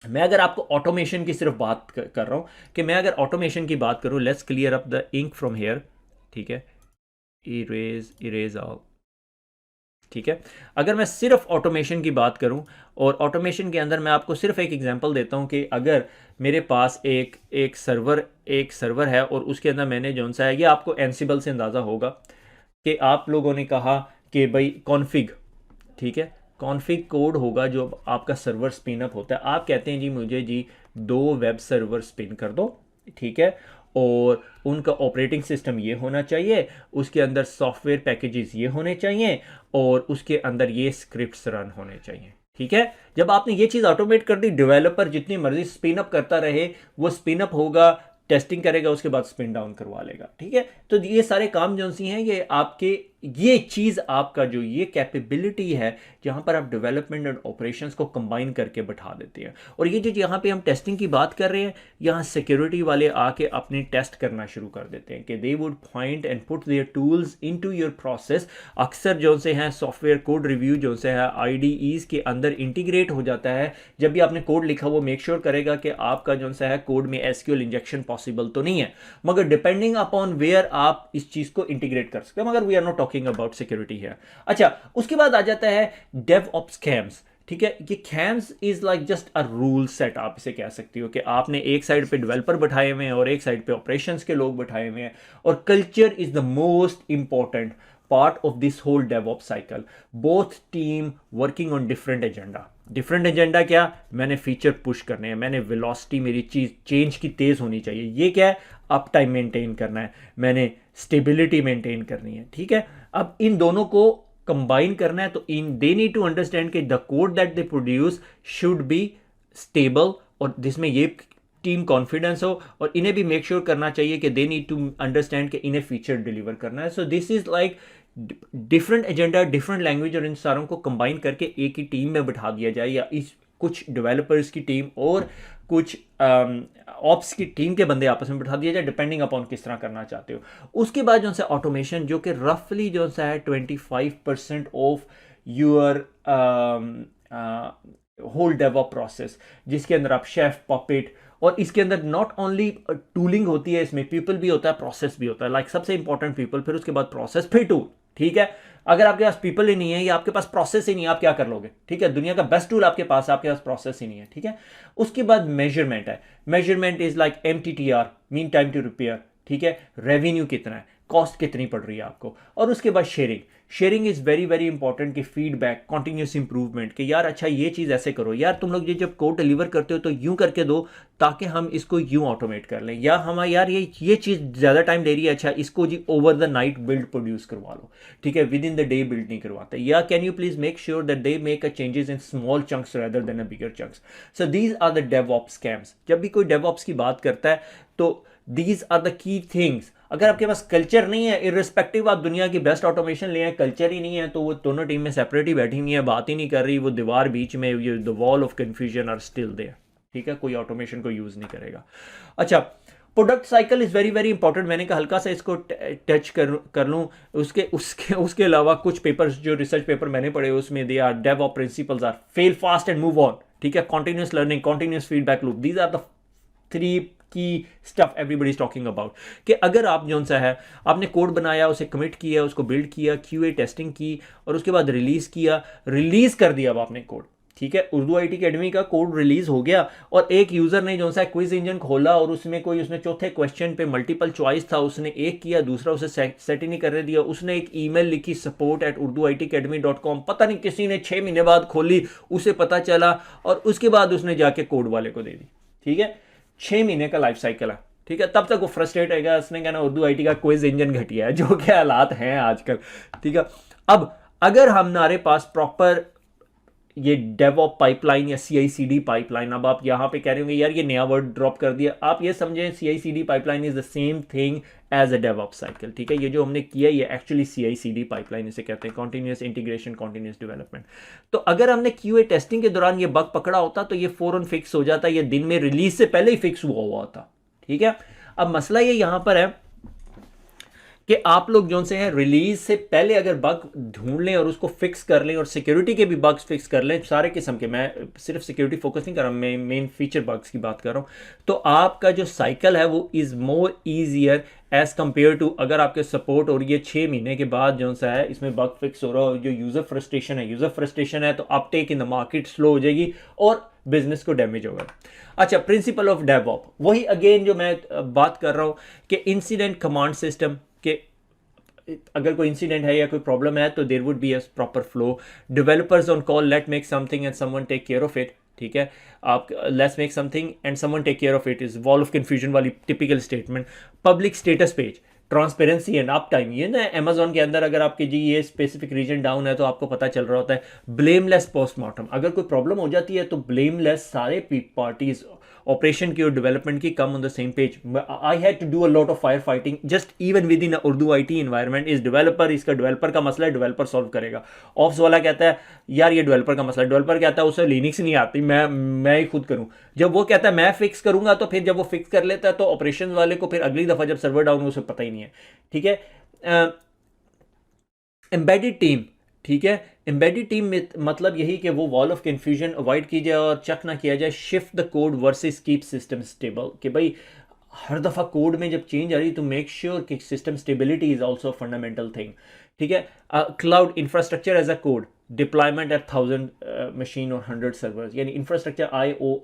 मैं अगर आपको ऑटोमेशन की सिर्फ बात कर रहा हूँ, कि मैं अगर ऑटोमेशन की बात करूँ, let's clear up the ink from here. ठीक है। Erase all. ठीक है। अगर मैं सिर्फ ऑटोमेशन की बात करूं, और ऑटोमेशन के अंदर मैं आपको सिर्फ एक एग्जांपल देता हूं कि अगर मेरे पास एक सर्वर है, और उसके अंदर मैंने जो सा है, ये आपको एनसिबल से अंदाज़ा होगा कि आप लोगों ने कहा कि भाई कॉन्फ़िग, ठीक है, कॉन्फ़िग कोड होगा जो आपका सर्वर स्पिन अप होता है। आप कहते हैं जी मुझे जी 2 वेब सर्वर स्पिन कर दो, ठीक है, और उनका ऑपरेटिंग सिस्टम ये होना चाहिए, उसके अंदर सॉफ्टवेयर पैकेजेस ये होने चाहिए, और उसके अंदर ये स्क्रिप्ट्स रन होने चाहिए, ठीक है। जब आपने ये चीज़ ऑटोमेट कर दी, डेवलपर जितनी मर्जी स्पिन अप करता रहे, वो स्पिन अप होगा, टेस्टिंग करेगा, उसके बाद स्पिन डाउन करवा लेगा, ठीक है। तो ये सारे काम जो सी हैं ये आपके, ये चीज़ आपका जो ये कैपेबिलिटी है जहाँ पर आप डेवलपमेंट एंड ऑपरेशंस को कंबाइन करके बैठा देते हैं। और ये जो यहाँ पे हम टेस्टिंग की बात कर रहे हैं, यहाँ सिक्योरिटी वाले आके अपने टेस्ट करना शुरू कर देते हैं कि they would point and put there tools into your process. अक्सर जो से हैं सॉफ्टवेयर कोड रिव्यू जो से है आईडीईज के अंदर इंटीग्रेट हो जाता है। जब भी आपने कोड लिखा वो मेक श्योर करेगा कि आपका जो सा है कोड में एसक्यूएल इंजेक्शन पॉसिबल तो नहीं है, मगर डिपेंडिंग अपॉन वेयर आप इस चीज़ को इंटीग्रेट कर सकते हैं, मगर we are not about security है। अच्छा, उसके बाद आ जाता है DevOps कैम्स, ठीक है। ये camps is like just a rule set, आप इसे कह सकती हो कि आपने एक साइड पे डेवलपर बैठाए हुए हैं और एक साइड पे ऑपरेशंस के लोग बैठाए हुए हैं, और culture is the most important part of this whole DevOps cycle. Both team working on different agenda. Different agenda क्या, मैंने फीचर पुश करने हैं, मैंने वेलोसिटी मेरी चीज़ चेंज की तेज़ होनी चाहिए, ये क्या है, अप टाइम मेंटेन करना है, मैंने स्टेबिलिटी मेंटेन करनी है, ठीक है। अब इन दोनों को कंबाइन करना है, तो इन दे नीड टू अंडरस्टैंड कि the code that they produce should be stable, और जिसमें ये टीम कॉन्फिडेंस हो, और इन्हें भी मेक श्योर करना चाहिए कि दे नीड टू अंडरस्टैंड कि इन्हें फीचर डिलीवर करना है। So this is like different agenda, different language, और इन सारों को कंबाइन करके एक ही टीम में बिठा दिया जाए, या इस कुछ डेवलपर्स की टीम और कुछ ऑप्स की टीम के बंदे आपस में बिठा दिया जाए, डिपेंडिंग अपॉन किस तरह करना चाहते हो। उसके बाद जो सा ऑटोमेशन, जो कि रफली जो सा है 25% of your whole develop process, जिसके अंदर आप शेफ, पपेट, और इसके अंदर नॉट ओनली टूलिंग होती है, इसमें पीपल भी होता है, प्रोसेस भी होता है। लाइक सबसे इंपॉर्टेंट पीपल, फिर उसके बाद प्रोसेस, फिर टूल, ठीक है। अगर आपके पास पीपल ही नहीं है या आपके पास प्रोसेस ही नहीं है, आप क्या कर लोगे, ठीक है। दुनिया का बेस्ट टूल आपके पास, आपके पास प्रोसेस ही नहीं है, ठीक है। उसके बाद मेजरमेंट है। Measurement is like MTTR, mean time to repair, ठीक है। रेवेन्यू कितना है, कॉस्ट कितनी पड़ रही है आपको, और उसके बाद sharing. Sharing is very very important कि फीडबैक, कॉन्टिन्यूस इंप्रूवमेंट, कि यार अच्छा ये चीज़ ऐसे करो, यार तुम लोग ये जब कोड डिलीवर करते हो तो यूं करके दो ताकि हम इसको यूं ऑटोमेट कर लें, या हम यार ये चीज़ ज़्यादा टाइम ले रही है, अच्छा इसको जी over the night build produce करवा लो, ठीक है, within the day build नहीं करवाते, या can you please make sure that they make a changes in small chunks rather than a bigger chunks. So these are the DevOps camps. जब भी कोई DevOps की बात करता है तो these are the key things. अगर आपके पास कल्चर नहीं है, इररिस्पेक्टिव आप दुनिया की बेस्ट ऑटोमेशन ले आए, कल्चर ही नहीं है, तो वो दोनों टीम में सेपरेट ही बैठी हुई है, बात ही नहीं कर रही, वो दीवार बीच में, ये the wall of confusion are still there, ठीक है, कोई ऑटोमेशन को यूज नहीं करेगा। अच्छा, product cycle is very very important. मैंने कहा हल्का सा इसको टच कर लूँ। उसके अलावा कुछ पेपर्स, जो रिसर्च पेपर मैंने पढ़े उसमें they are DevOps principles are fail fast and move on, ठीक है, continuous learning, continuous feedback loop, these are the 3 key stuff everybody is talking about. कि अगर आप जो सा है आपने कोड बनाया, उसे कमिट किया, उसको बिल्ड किया, QA टेस्टिंग की, और उसके बाद रिलीज किया, रिलीज कर दिया अब आपने कोड, ठीक है, उर्दू IT अकेडमी का कोड रिलीज हो गया, और एक यूजर ने जो सा क्विज इंजन खोला और उसमें उसने चौथे क्वेश्चन पे मल्टीपल चॉइस था, उसने एक किया, दूसरा उसे सेट ही नहीं करने दिया, उसने एक ईमेल लिखी support@urduitacademy.com, पता नहीं किसी ने 6 महीने बाद खोली, उसे पता चला, और उसके बाद उसने जाके कोड वाले को दे दी, ठीक है। 6 महीने का लाइफ साइकिल है, ठीक है। तब तक वो फ्रस्ट्रेट होगा, उसने कहना उर्दू IT का क्विज इंजन घटिया है, जो क्या हालात हैं आजकल, ठीक है। अब अगर हमारे पास प्रॉपर ये DevOps पाइपलाइन या CI/CD पाइपलाइन, अब आप यहाँ पे कह रहे होंगे यार ये नया वर्ड ड्रॉप कर दिया, आप ये समझें CI/CD pipeline is the same thing as a DevOps cycle, ठीक है। ये जो हमने किया ये एक्चुअली CI/CD पाइपलाइन इसे कहते हैं, कॉन्टिन्यूस इंटीग्रेशन, कॉन्टिन्यूस डेवलपमेंट। तो अगर हमने QA टेस्टिंग के दौरान ये बग पकड़ा होता तो ये फौरन फिक्स हो जाता, ये दिन में रिलीज से पहले ही फिक्स हुआ होता, ठीक है। अब मसला ये यहाँ पर है कि आप लोग जो से हैं रिलीज से पहले अगर बग ढूंढ लें और उसको फिक्स कर लें, और सिक्योरिटी के भी बग्स फिक्स कर लें, सारे किस्म के, मैं सिर्फ सिक्योरिटी फोकस नहीं कर रहा, मैं मेन फीचर बग्स की बात कर रहा हूं, तो आपका जो साइकिल है वो is more easier as compare to अगर आपके सपोर्ट और ये 6 महीने के बाद जो सा है इसमें बग फिक्स हो रहा हो। जो यूजर फ्रस्ट्रेशन है तो Uptake in the market slow हो जाएगी और बिजनेस को डैमेज होगा। अच्छा, प्रिंसिपल ऑफ DevOps, वही अगेन जो मैं बात कर रहा हूं कि इंसिडेंट कमांड सिस्टम के अगर कोई इंसिडेंट है या कोई प्रॉब्लम है तो there would be a proper flow. Developers on call, let make something and someone take care of it. ठीक है, आप let's make something and someone take care of it is wall of confusion वाली typical statement. Public status page, transparency and up time. ये ना Amazon के अंदर अगर आपके जी ये स्पेसिफिक रीजन डाउन है तो आपको पता चल रहा होता है. ब्लेमलेस पोस्टमार्टम, अगर कोई प्रॉब्लम हो जाती है तो ब्लेमलेस सारे पार्टीज ऑपरेशन की और डेवलपमेंट की come on the same page. I had to do a lot of fire fighting just even with in उर्दू IT एनवायरनमेंट. इस डेवलपर, इसका डेवलपर का मसला है, डेवलपर सॉल्व करेगा. ऑप्स वाला कहता है यार ये डेवलपर का मसला है, डेवलपर कहता है उसे लिनक्स नहीं आती, मैं ही खुद करूं. जब वो कहता है मैं फिक्स करूंगा तो फिर जब वो फिक्स कर लेता है तो ऑपरेशन वाले को फिर अगली दफा जब सर्वर डाउन उसे पता ही नहीं है. ठीक है, एम्बेडेड टीम. ठीक है, एम्बेडेड टीम में मतलब यही कि वो वॉल ऑफ कन्फ्यूजन अवॉइड की जाए और चेक ना किया जाए. Shift the code versus keep system stable, कि भाई हर दफ़ा कोड में जब चेंज आ रही तो मेक श्योर कि system stability is also fundamental thing. ठीक है, cloud infrastructure as a code, deployment at 1000 machine और 100 सर्वर्स. यानी इंफ्रास्ट्रक्चर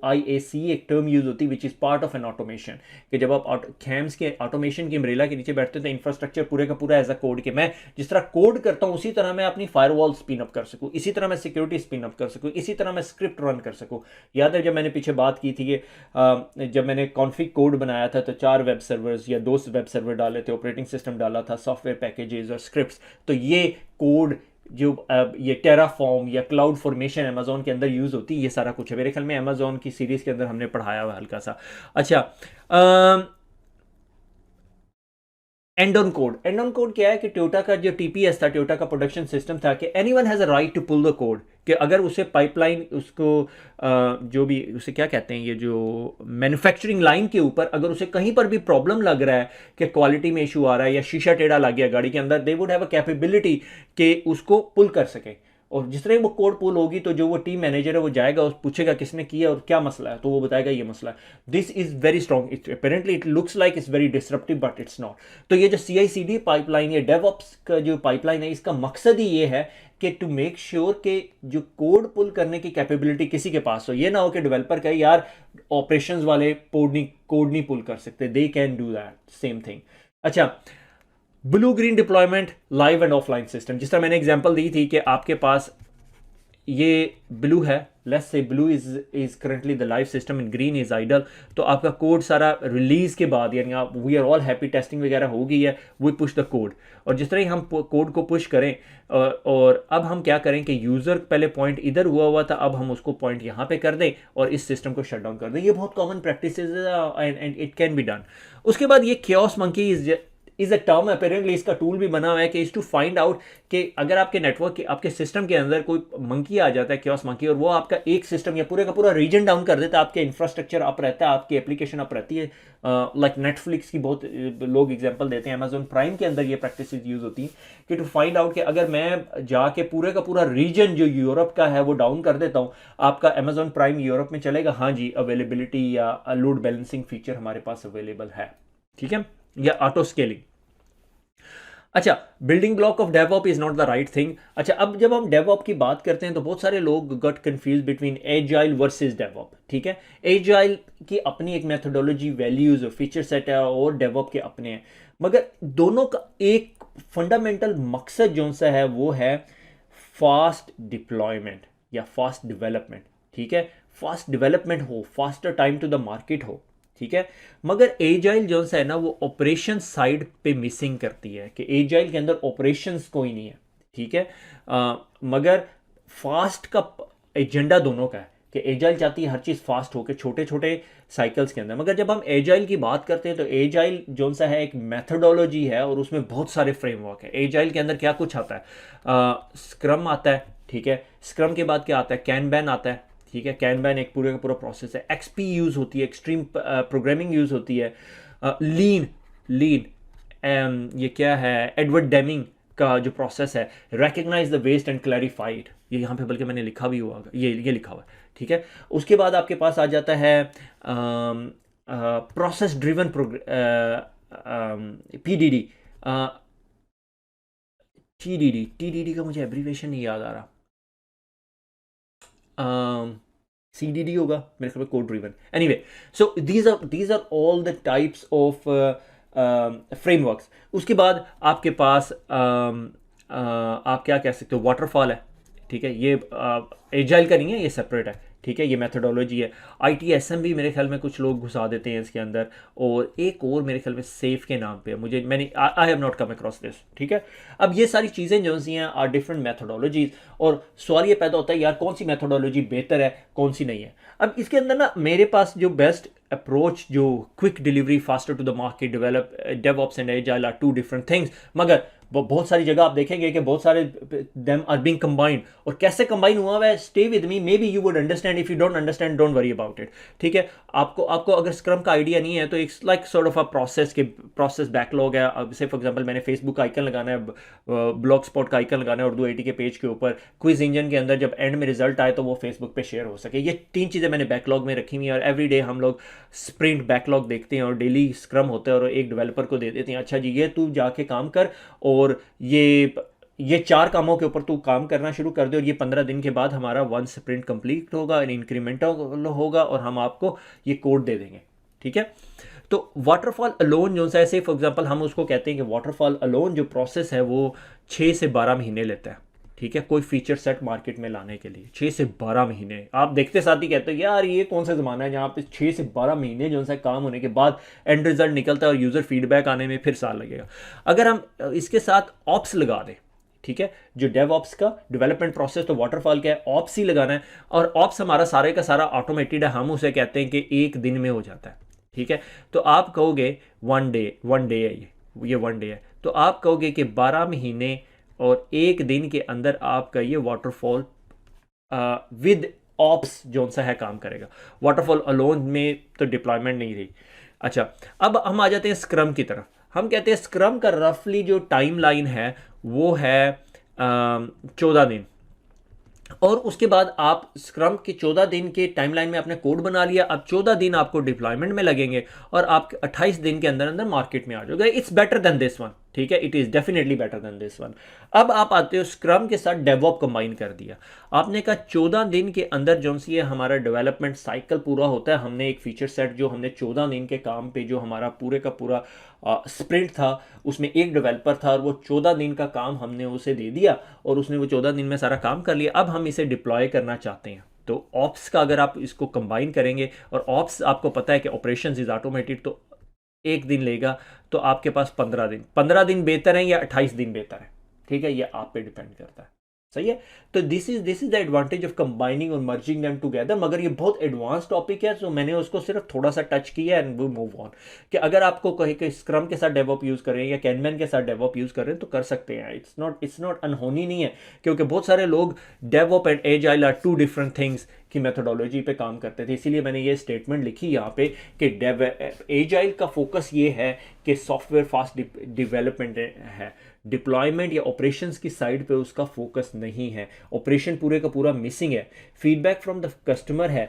IAC एक टर्म यूज होती है which is part of an automation. कि जब आप कैम्स के ऑटोमेशन की अम्ब्रेला के नीचे बैठते हैं तो इंफ्रास्ट्रक्चर पूरे का पूरा एज अ कोड, कि मैं जिस तरह कोड करता हूँ उसी तरह मैं अपनी फायरवॉल स्पिन अप कर सकूँ, इसी तरह मैं सिक्योरिटी स्पिन अप कर सकूँ, इसी तरह मैं स्क्रिप्ट रन कर सकूँ. याद है जब मैंने पीछे बात की थी कि जब मैंने कॉन्फिग कोड बनाया था तो 4 वेब सर्वर्स या 2 वेब सर्वर डाले थे, ऑपरेटिंग सिस्टम डाला था, सॉफ्टवेयर पैकेजेस और स्क्रिप्ट्स. तो ये कोड जो ये टेराफॉर्म या क्लाउड फॉर्मेशन अमेजोन के अंदर यूज़ होती है, ये सारा कुछ है. मेरे ख्याल में अमेजोन की सीरीज़ के अंदर हमने पढ़ाया हुआ हल्का सा. अच्छा, and on code. And on code क्या है कि टोयोटा का जो TPS था, टोयोटा का प्रोडक्शन सिस्टम था, कि anyone has a right to pull the code. कि अगर उसे पाइपलाइन उसको जो भी उसे क्या कहते हैं, ये जो मैन्युफैक्चरिंग लाइन के ऊपर अगर उसे कहीं पर भी प्रॉब्लम लग रहा है कि क्वालिटी में इशू आ रहा है या शीशा टेढ़ा लग गया गाड़ी के अंदर, they would have a capability कि उसको पुल कर सके. और जिस तरह वो कोड पुल होगी तो जो वो टीम मैनेजर है वो जाएगा और पूछेगा किसने किया और क्या मसला है, तो वो बताएगा ये मसला है. This is very strong. It apparently it looks like it's very disruptive but it's not. तो ये जो CI/CD पाइपलाइन या डेवऑप्स का जो पाइपलाइन है, इसका मकसद ही ये है कि टू मेक श्योर कि जो कोड पुल करने की कैपेबिलिटी किसी के पास हो. ये ना हो कि डेवलपर कहे यार ऑपरेशंस वाले कोड नहीं पुल कर सकते, they can do that same thing. अच्छा, blue green deployment, live and offline system. जिस तरह मैंने एग्जांपल दी थी कि आपके पास ये ब्लू है, let's say blue is currently the live system and green is idle. तो आपका कोड सारा रिलीज के बाद, यानी आप we are all happy, testing वगैरह हो गई है, वी पुश द कोड. और जिस तरह ही हम कोड को पुश करें और अब हम क्या करें कि यूज़र पहले पॉइंट इधर हुआ था, अब हम उसको पॉइंट यहाँ पे कर दें और इस सिस्टम को शट डाउन कर दें. ये बहुत common practice and it can be done. उसके बाद ये chaos monkey is a term, apparently इसका टूल भी बना हुआ है कि इज टू फाइंड आउट कि अगर आपके नेटवर्क के आपके सिस्टम के अंदर कोई मंकी आ जाता है, chaos monkey, और वो आपका एक सिस्टम या पूरे का पूरा रीजन डाउन कर देता है, आपके इंफ्रास्ट्रक्चर अप रहता है, आपकी एप्लीकेशन अप रहती है. लाइक नेटफ्लिक्स की बहुत लोग एग्जांपल देते हैं, अमेजोन प्राइम के अंदर ये प्रैक्टिस यूज होती है कि टू फाइंड आउट कि अगर मैं जाके पूरे का पूरा रीजन जो यूरोप का है वो डाउन कर देता हूँ, आपका अमेजोन प्राइम यूरोप में चलेगा. हाँ जी, अवेलेबिलिटी या लोड बैलेंसिंग फीचर हमारे पास अवेलेबल है. ठीक है, या ऑटो स्केलिंग. अच्छा, building block of DevOp is not the right thing. अच्छा, अब जब हम डेवऑप की बात करते हैं तो बहुत सारे लोग गट confuse between agile versus DevOp. ठीक है, एजाइल की अपनी एक मेथोडोलॉजी, वैल्यूज और फीचर सेट है और डेवऑप के अपने हैं, मगर दोनों का एक फंडामेंटल मकसद जो सा है वो है फास्ट डिप्लॉयमेंट या फास्ट डेवलपमेंट. ठीक है, फास्ट डेवलपमेंट हो, faster time to the market हो. ठीक है, मगर एजाइल जो है ना वो ऑपरेशन साइड पे मिसिंग करती है कि एजाइल के अंदर ऑपरेशंस कोई नहीं है. ठीक है, मगर फास्ट का एजेंडा दोनों का है कि एजाइल चाहती है हर चीज़ फास्ट हो के छोटे छोटे साइकिल्स के अंदर. मगर जब हम एजाइल की बात करते हैं तो एजाइल जो सा है एक मेथोडोलॉजी है और उसमें बहुत सारे फ्रेमवर्क है. एजाइल के अंदर क्या कुछ आता है, स्क्रम आता है. ठीक है, स्क्रम के बाद क्या आता है, कैनबैन आता है. ठीक है, कैनबैन एक पूरे का पूरा प्रोसेस है. XP यूज़ होती है, एक्सट्रीम प्रोग्रामिंग यूज़ होती है. लीन ये क्या है, एडवर्ड डेमिंग का जो प्रोसेस है, recognize the waste and clarified. ये यहाँ पे बल्कि मैंने लिखा भी हुआ, ये लिखा हुआ है. ठीक है, उसके बाद आपके पास आ जाता है प्रोसेस ड्रिवन PDD. TDD का मुझे एब्रीवेशन नहीं याद आ रहा. CDD होगा मेरे ख्याल में, code driven. Anyway, so these are all the types of frameworks. उसके बाद आपके पास आप क्या कह सकते हो, वाटरफॉल है, ठीक है, ये एजाइल का नहीं है, ये सेपरेट है, ठीक है, ये मेथोडोलॉजी है। ITSM भी मेरे ख्याल में कुछ लोग घुसा देते हैं इसके अंदर, और एक और मेरे ख्याल में सेफ के नाम पे है, मैंने I have not come across this, ठीक है। अब ये सारी चीज़ें जो सी हैं आर डिफरेंट मेथोडोलॉजीज, और सवाल ये पैदा होता है यार कौन सी मेथोडोलॉजी बेहतर है, कौन सी नहीं है। अब इसके अंदर ना मेरे पास जो बेस्ट अप्रोच, जो quick delivery, faster to the market, develop DevOps and agile are two different things, मगर बहुत सारी जगह आप देखेंगे कि बहुत सारे देम आर बीइंग कंबाइंड, और कैसे कंबाइन हुआ है, stay with me, may be you would understand, if you don't understand don't worry about it, ठीक है। आपको आपको अगर स्क्रम का आइडिया नहीं है तो it's like sort of a process backlog है। अब से फॉर एग्जांपल मैंने फेसबुक का आइकन लगाना है, ब्लॉग स्पॉट का आइकन लगाना है उर्दू 80 के पेज के ऊपर, क्विज इंजन के अंदर जब एंड में रिजल्ट आए तो वो फेसबुक पे शेयर हो सके। ये 3 चीज़ें मैंने बैकलॉग में रखी हुई हैं, और एवरी डे हम लोग स्प्रिंट बैकलॉग देखते हैं और डेली स्क्रम होता है, और एक डेवलपर को दे देते हैं, अच्छा जी ये तू जाके काम कर, और ये 4 कामों के ऊपर तू काम करना शुरू कर दे, और ये 15 दिन के बाद हमारा 1 स्प्रिंट कंप्लीट होगा, इंक्रीमेंटल होगा, और हम आपको ये कोड दे देंगे, ठीक है। तो वाटरफॉल अलोन जो सा है, फॉर एग्जांपल हम उसको कहते हैं कि वाटरफॉल अलोन जो प्रोसेस है वो 6 से 12 महीने लेता है, ठीक है, कोई फीचर सेट मार्केट में लाने के लिए 6 से 12 महीने। आप देखते साथ ही कहते हो यार ये कौन सा ज़माना है जहाँ पे 6 से 12 महीने जो सा काम होने के बाद एंड रिजल्ट निकलता है, और यूज़र फीडबैक आने में फिर साल लगेगा। अगर हम इसके साथ ऑप्स लगा दें, ठीक है, जो डेव ऑप्स का डेवलपमेंट प्रोसेस तो वाटरफॉल का है, ऑप्स ही लगाना है, और ऑप्स हमारा सारे का सारा ऑटोमेटेड है, हम उसे कहते हैं कि 1 दिन में हो जाता है, ठीक है। तो आप कहोगे वन डे है, ये 1 डे है, तो आप कहोगे कि 12 महीने और 1 दिन के अंदर आपका ये वाटरफॉल विद ऑप्स जो सा है काम करेगा। वाटरफॉल अलोन में तो डिप्लॉयमेंट नहीं रही। अच्छा, अब हम आ जाते हैं स्क्रम की तरफ। हम कहते हैं स्क्रम का रफली जो टाइम लाइन है वो है 14 दिन, और उसके बाद आप स्क्रम के 14 दिन के टाइमलाइन में आपने कोड बना लिया। अब 14 दिन आपको डिप्लॉयमेंट में लगेंगे, और आप 28 दिन के अंदर अंदर मार्केट में आ जाओगे। It's better than this one, ठीक है, it is definitely better than this one. अब आप आते हो स्क्रम के साथ डेवऑप कंबाइन कर दिया, आपने कहा 14 दिन के अंदर जो सी है हमारा डेवलपमेंट साइकिल पूरा होता है। हमने एक फीचर सेट जो हमने 14 दिन के काम पे जो हमारा पूरे का पूरा स्प्रिंट था, उसमें एक डेवलपर था, और वो 14 दिन का काम हमने उसे दे दिया, और उसने वो 14 दिन में सारा काम कर लिया। अब हम इसे डिप्लॉय करना चाहते हैं, तो ऑप्स का अगर आप इसको कंबाइन करेंगे, और ऑप्स आपको पता है कि ऑपरेशंस इज ऑटोमेटेड, तो 1 दिन लेगा, तो आपके पास 15 दिन बेहतर है या 28 दिन बेहतर है, ठीक है, ये आप पे डिपेंड करता है, सही है। तो this is the advantage of combining और मर्जिंग देम टुगेदर। मगर ये बहुत एडवांस टॉपिक है, तो मैंने उसको सिर्फ थोड़ा सा टच किया एंड वी मूव ऑन। कि अगर आपको कहे कि स्क्रम के साथ डेवलप यूज करें या कैनमैन के साथ डेवलप यूज करें तो कर सकते हैं, इट्स नॉट अनहोनी नहीं है, क्योंकि बहुत सारे लोग develop and agile are 2 different things की मेथोडोलॉजी पे काम करते थे। इसीलिए मैंने ये स्टेटमेंट लिखी यहाँ पे कि एजाइल का फोकस ये है कि सॉफ्टवेयर फास्ट डेवलपमेंट है, डिप्लॉयमेंट या ऑपरेशंस की साइड पे उसका फोकस नहीं है, ऑपरेशन पूरे का पूरा मिसिंग है, फीडबैक फ्रॉम द कस्टमर है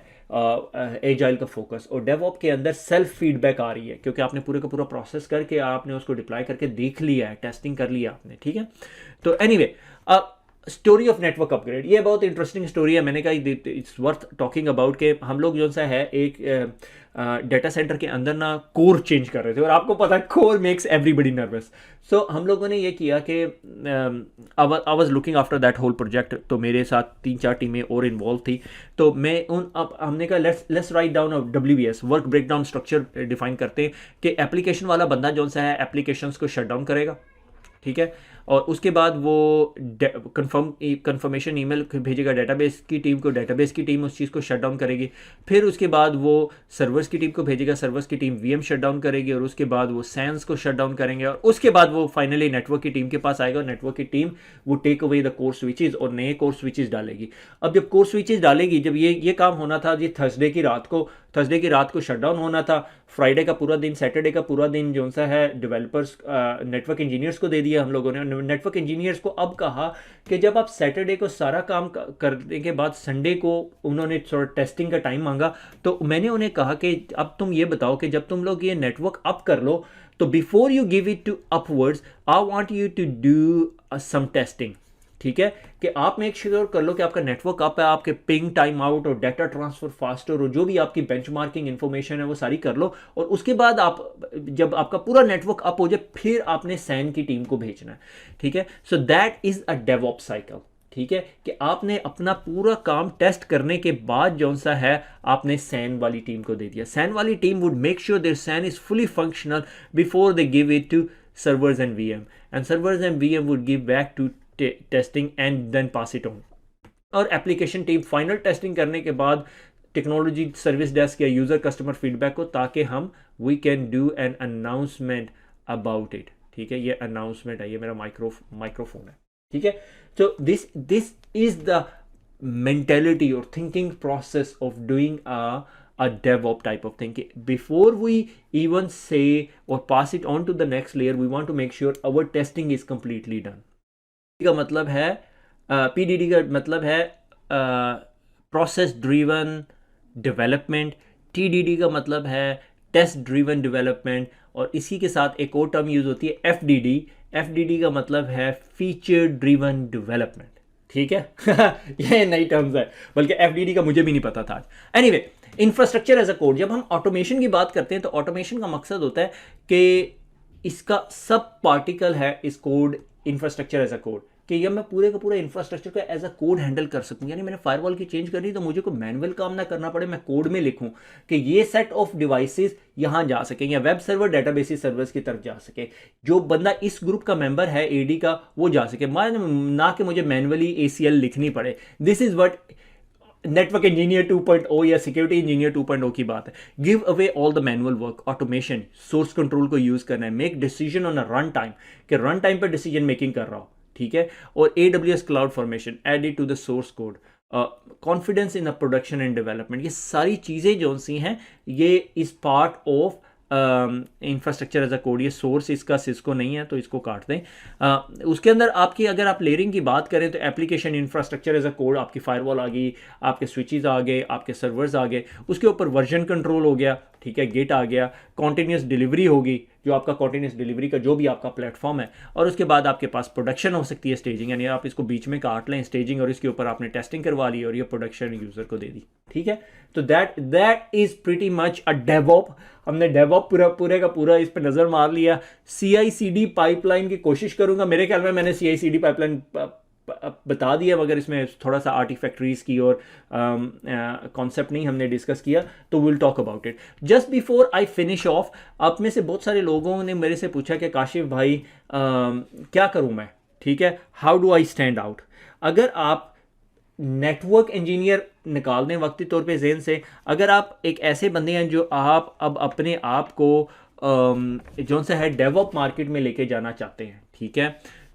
एजाइल का फोकस। और डेवऑप के अंदर सेल्फ फीडबैक आ रही है, क्योंकि आपने पूरे का पूरा प्रोसेस करके आपने उसको डिप्लॉय करके देख लिया है, टेस्टिंग कर लिया आपने, ठीक है। तो anyway, story of network upgrade, ये बहुत इंटरेस्टिंग स्टोरी है। मैंने कहा इट्स वर्थ टॉकिंग अबाउट के हम लोग जो सा है एक डेटा सेंटर के अंदर ना कोर चेंज कर रहे थे, और आपको पता है core makes everybody nervous. So हम लोगों ने ये किया कि I was looking after that whole project, तो मेरे साथ 3-4 टीमें और इन्वॉल्व थी। तो मैं अब हमने कहा let's write down WBS work breakdown structure define करते हैं कि एप्लीकेशन वाला बंदा जो सा है एप्लीकेशंस को शट डाउन करेगा, ठीक है, और उसके बाद वो कंफर्मेशन ईमेल भेजेगा डेटाबेस की टीम को, डेटाबेस की टीम उस चीज़ को शट डाउन करेगी, फिर उसके बाद वो सर्वर्स की टीम को भेजेगा, सर्वर्स की टीम VM शट डाउन करेगी, और उसके बाद वो सैंस को शट डाउन करेंगे, और उसके बाद वो फाइनली नेटवर्क की टीम के पास आएगा, और नेटवर्क की टीम वो take away the core switches और नए कोर स्विचेज डालेगी। अब जब कोर स्विचेज डालेगी, जब ये काम होना था जी थर्सडे की रात को शट डाउन होना था, फ्राइडे का पूरा दिन, सैटरडे का पूरा दिन जो सा है डेवलपर्स नेटवर्क इंजीनियर्स को दे दिया हम लोगों ने। नेटवर्क इंजीनियर्स को अब कहा कि जब आप सैटरडे को सारा काम करने के बाद संडे को उन्होंने थोड़ा टेस्टिंग का टाइम मांगा, तो मैंने उन्हें कहा कि अब तुम ये बताओ कि जब तुम लोग ये नेटवर्क अप कर लो, तो before you give it to upwards I want you to do some testing, ठीक है, कि आप मेक श्योर कर लो कि आपका नेटवर्क अप है, आपके पिंग टाइम आउट और डाटा ट्रांसफर फास्टर और जो भी आपकी बेंचमार्किंग इंफॉर्मेशन है वो सारी कर लो, और उसके बाद आप जब आपका पूरा नेटवर्क अप हो जाए फिर आपने सैन की टीम को भेजना है। ठीक है, so that is a DevOps cycle. ठीक है, कि आपने अपना पूरा काम टेस्ट करने के बाद जो सा है आपने सैन वाली टीम को दे दिया। सैन वाली team would make sure their SAN is fully functional before they give it to servers and VM, and servers and VM would give back to testing and then pass it on। और application team final testing करने के बाद technology service desk या user customer feedback को, ताकि हम we can do an announcement about it. ठीक है, ये अनाउंसमेंट है, ये मेरा माइक्रोफोन है। ठीक है, तो this is the mentality or thinking process of doing a DevOps type of thing. Before we even say or pass it on to the next layer, we want to make sure our testing is completely done। का मतलब है PDD का मतलब है process driven development, TDD का मतलब है test driven development, और इसी के साथ एक और टर्म यूज होती है FDD का मतलब है फीचर ड्रिवन डेवलपमेंट। ठीक है ये नई टर्म्स है, बल्कि FDD का मुझे भी नहीं पता था आज। Anyway, infrastructure as a code, जब हम ऑटोमेशन की बात करते हैं तो ऑटोमेशन का मकसद होता है कि इसका सब पार्टिकल है इस code infrastructure as a code, कि जब मैं पूरे का पूरा इंफ्रास्ट्रक्चर को एज अ कोड हैंडल कर सकूं, यानी मैंने फायरवॉल की चेंज करनी तो मुझे कोई मैनुअल काम ना करना पड़े, मैं कोड में लिखूं कि ये सेट ऑफ डिवाइसेस यहां जा सके या वेब सर्वर डेटाबेस सर्वर्स की तरफ जा सके, जो बंदा इस ग्रुप का मेंबर है AD का वो जा सके, ना कि मुझे मैनुअली ACL लिखनी पड़े। This is what network engineer 2.0 या सिक्योरिटी इंजीनियर 2.0 की बात है। Give away all the manual work, automation, source control को यूज करना है, make decision on a run time, कि रन टाइम पर डिसीजन मेकिंग कर रहा हो। ठीक है, और AWS cloud formation, add it to the source code, confidence in the production and development, ये सारी चीज़ें जो सी हैं ये इस part of infrastructure as a code. ये सोर्स इसका सिस्को नहीं है तो इसको काट दें। उसके अंदर आपकी अगर आप लेयरिंग की बात करें तो application infrastructure as a code, आपकी फायरवॉल आ गई, आपके स्विचेस आ गए, आपके सर्वर्स आ गए, उसके ऊपर वर्जन कंट्रोल हो गया। ठीक है, गिट आ गया, कॉन्टीन्यूस डिलीवरी होगी, जो आपका कॉन्टीन्यूस डिलीवरी का जो भी आपका प्लेटफॉर्म है, और उसके बाद आपके पास प्रोडक्शन हो सकती है, स्टेजिंग, यानी आप इसको बीच में काट लें स्टेजिंग, और इसके ऊपर आपने टेस्टिंग करवा ली और ये प्रोडक्शन यूजर को दे दी। ठीक है, तो that is pretty much a DevOp. हमने डेवऑप पूरे का पूरा इस पर नजर मार लिया। CI/CD पाइपलाइन की कोशिश करूंगा, मेरे ख्याल में मैंने CI/CD पाइपलाइन बता दिया, मगर इसमें थोड़ा सा आर्टिफैक्टरीज की और कॉन्सेप्ट नहीं हमने डिस्कस किया, तो will talk about it. Just before I finish off, आप में से बहुत सारे लोगों ने मेरे से पूछा कि काशिफ भाई क्या करूं मैं, ठीक है, how do I stand out. अगर आप नेटवर्क इंजीनियर निकाल दें वक्ती तौर पे ज़हन से, अगर आप एक ऐसे बंदे हैं जो आप अब अपने आप को जो सा है डेवऑप मार्केट में लेके जाना चाहते हैं, ठीक है,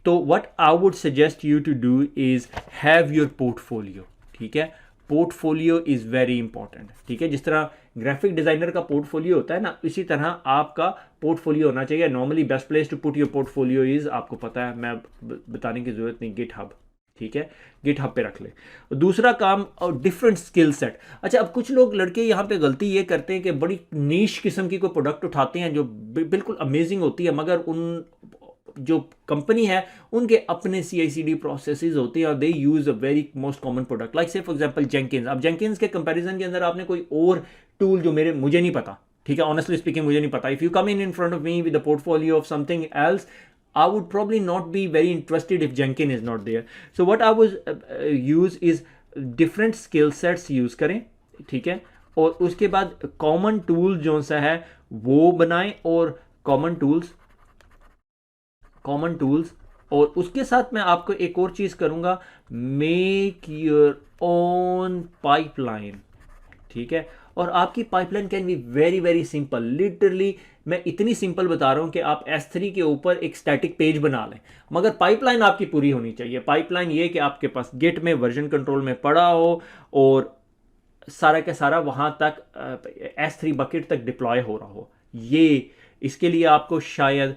तो what I would suggest you to do is have your portfolio. ठीक है, पोर्टफोलियो इज़ वेरी इंपॉर्टेंट। ठीक है, जिस तरह ग्राफिक डिज़ाइनर का पोर्टफोलियो होता है ना, इसी तरह आपका पोर्टफोलियो होना चाहिए। Normally best place to put your portfolio is, आपको पता है, मैं बताने की ज़रूरत नहीं, गिटहब। ठीक है, गिटहब पे रख ले। दूसरा काम, और डिफरेंट स्किल सेट। अच्छा, अब कुछ लोग लड़के यहाँ पे गलती ये करते हैं कि बड़ी नीश किस्म की कोई प्रोडक्ट उठाते हैं जो बिल्कुल अमेजिंग होती है, मगर उन जो कंपनी है उनके अपने CI/CD प्रोसेसेस होते हैं और they use a very most common product, like say for example Jenkins. अब जेंकिंस के कंपैरिजन के अंदर आपने कोई और टूल जो मुझे नहीं पता, ठीक है, ऑनेस्टली स्पीकिंग मुझे नहीं पता, if you come in front of me with a portfolio of something else, I would probably not be very interested if Jenkins is not there. So what I would use is different skill sets use करें, ठीक है, और उसके बाद common tool जो सा है वो बनाएं, और common tools, और उसके साथ मैं आपको एक और चीज़ करूँगा, make your own pipeline। ठीक है, और आपकी pipeline can be very very simple. Literally मैं इतनी सिंपल बता रहा हूं कि आप S3 के ऊपर एक स्टैटिक पेज बना लें, मगर पाइपलाइन आपकी पूरी होनी चाहिए। पाइपलाइन ये कि आपके पास गिट में वर्जन कंट्रोल में पड़ा हो और सारा का सारा वहां तक S3 बकेट तक डिप्लॉय हो रहा हो। ये इसके लिए आपको शायद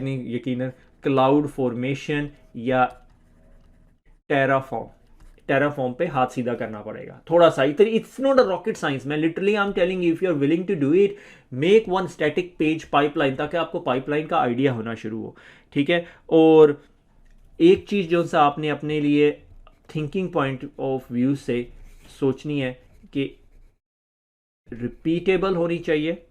नहीं, यकीनन क्लाउड फॉर्मेशन या टेराफॉर्म पे हाथ सीधा करना पड़ेगा थोड़ा सा। It's not a rocket science, मैं literally I am telling you, if you are willing to do it, make one static page pipeline, ताकि आपको पाइपलाइन का आइडिया होना शुरू हो। ठीक है, और एक चीज़ जो सा आपने अपने लिए थिंकिंग पॉइंट ऑफ व्यू से सोचनी है कि रिपीटेबल होनी चाहिए,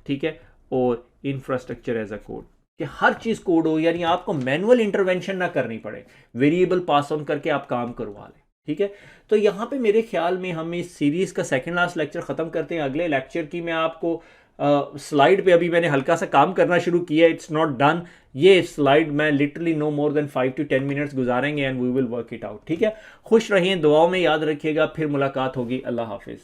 ठीक है, और इंफ्रास्ट्रक्चर एज अ कोड, कि हर चीज़ कोड हो, यानी आपको मैनुअल इंटरवेंशन ना करनी पड़े, वेरिएबल पास ऑन करके आप काम करवा लें, ठीक है। तो यहाँ पे मेरे ख्याल में हम इस सीरीज़ का सेकंड लास्ट लेक्चर ख़त्म करते हैं। अगले लेक्चर की मैं आपको स्लाइड पे अभी मैंने हल्का सा काम करना शुरू किया, इट्स नॉट डन। ये स्लाइड मैं literally no more than 5 to 10 minutes गुजारेंगे and we will work it out, ठीक है। खुश रहिए, दुआओं में याद रखिएगा, फिर मुलाकात होगी। अल्लाह हाफिज़।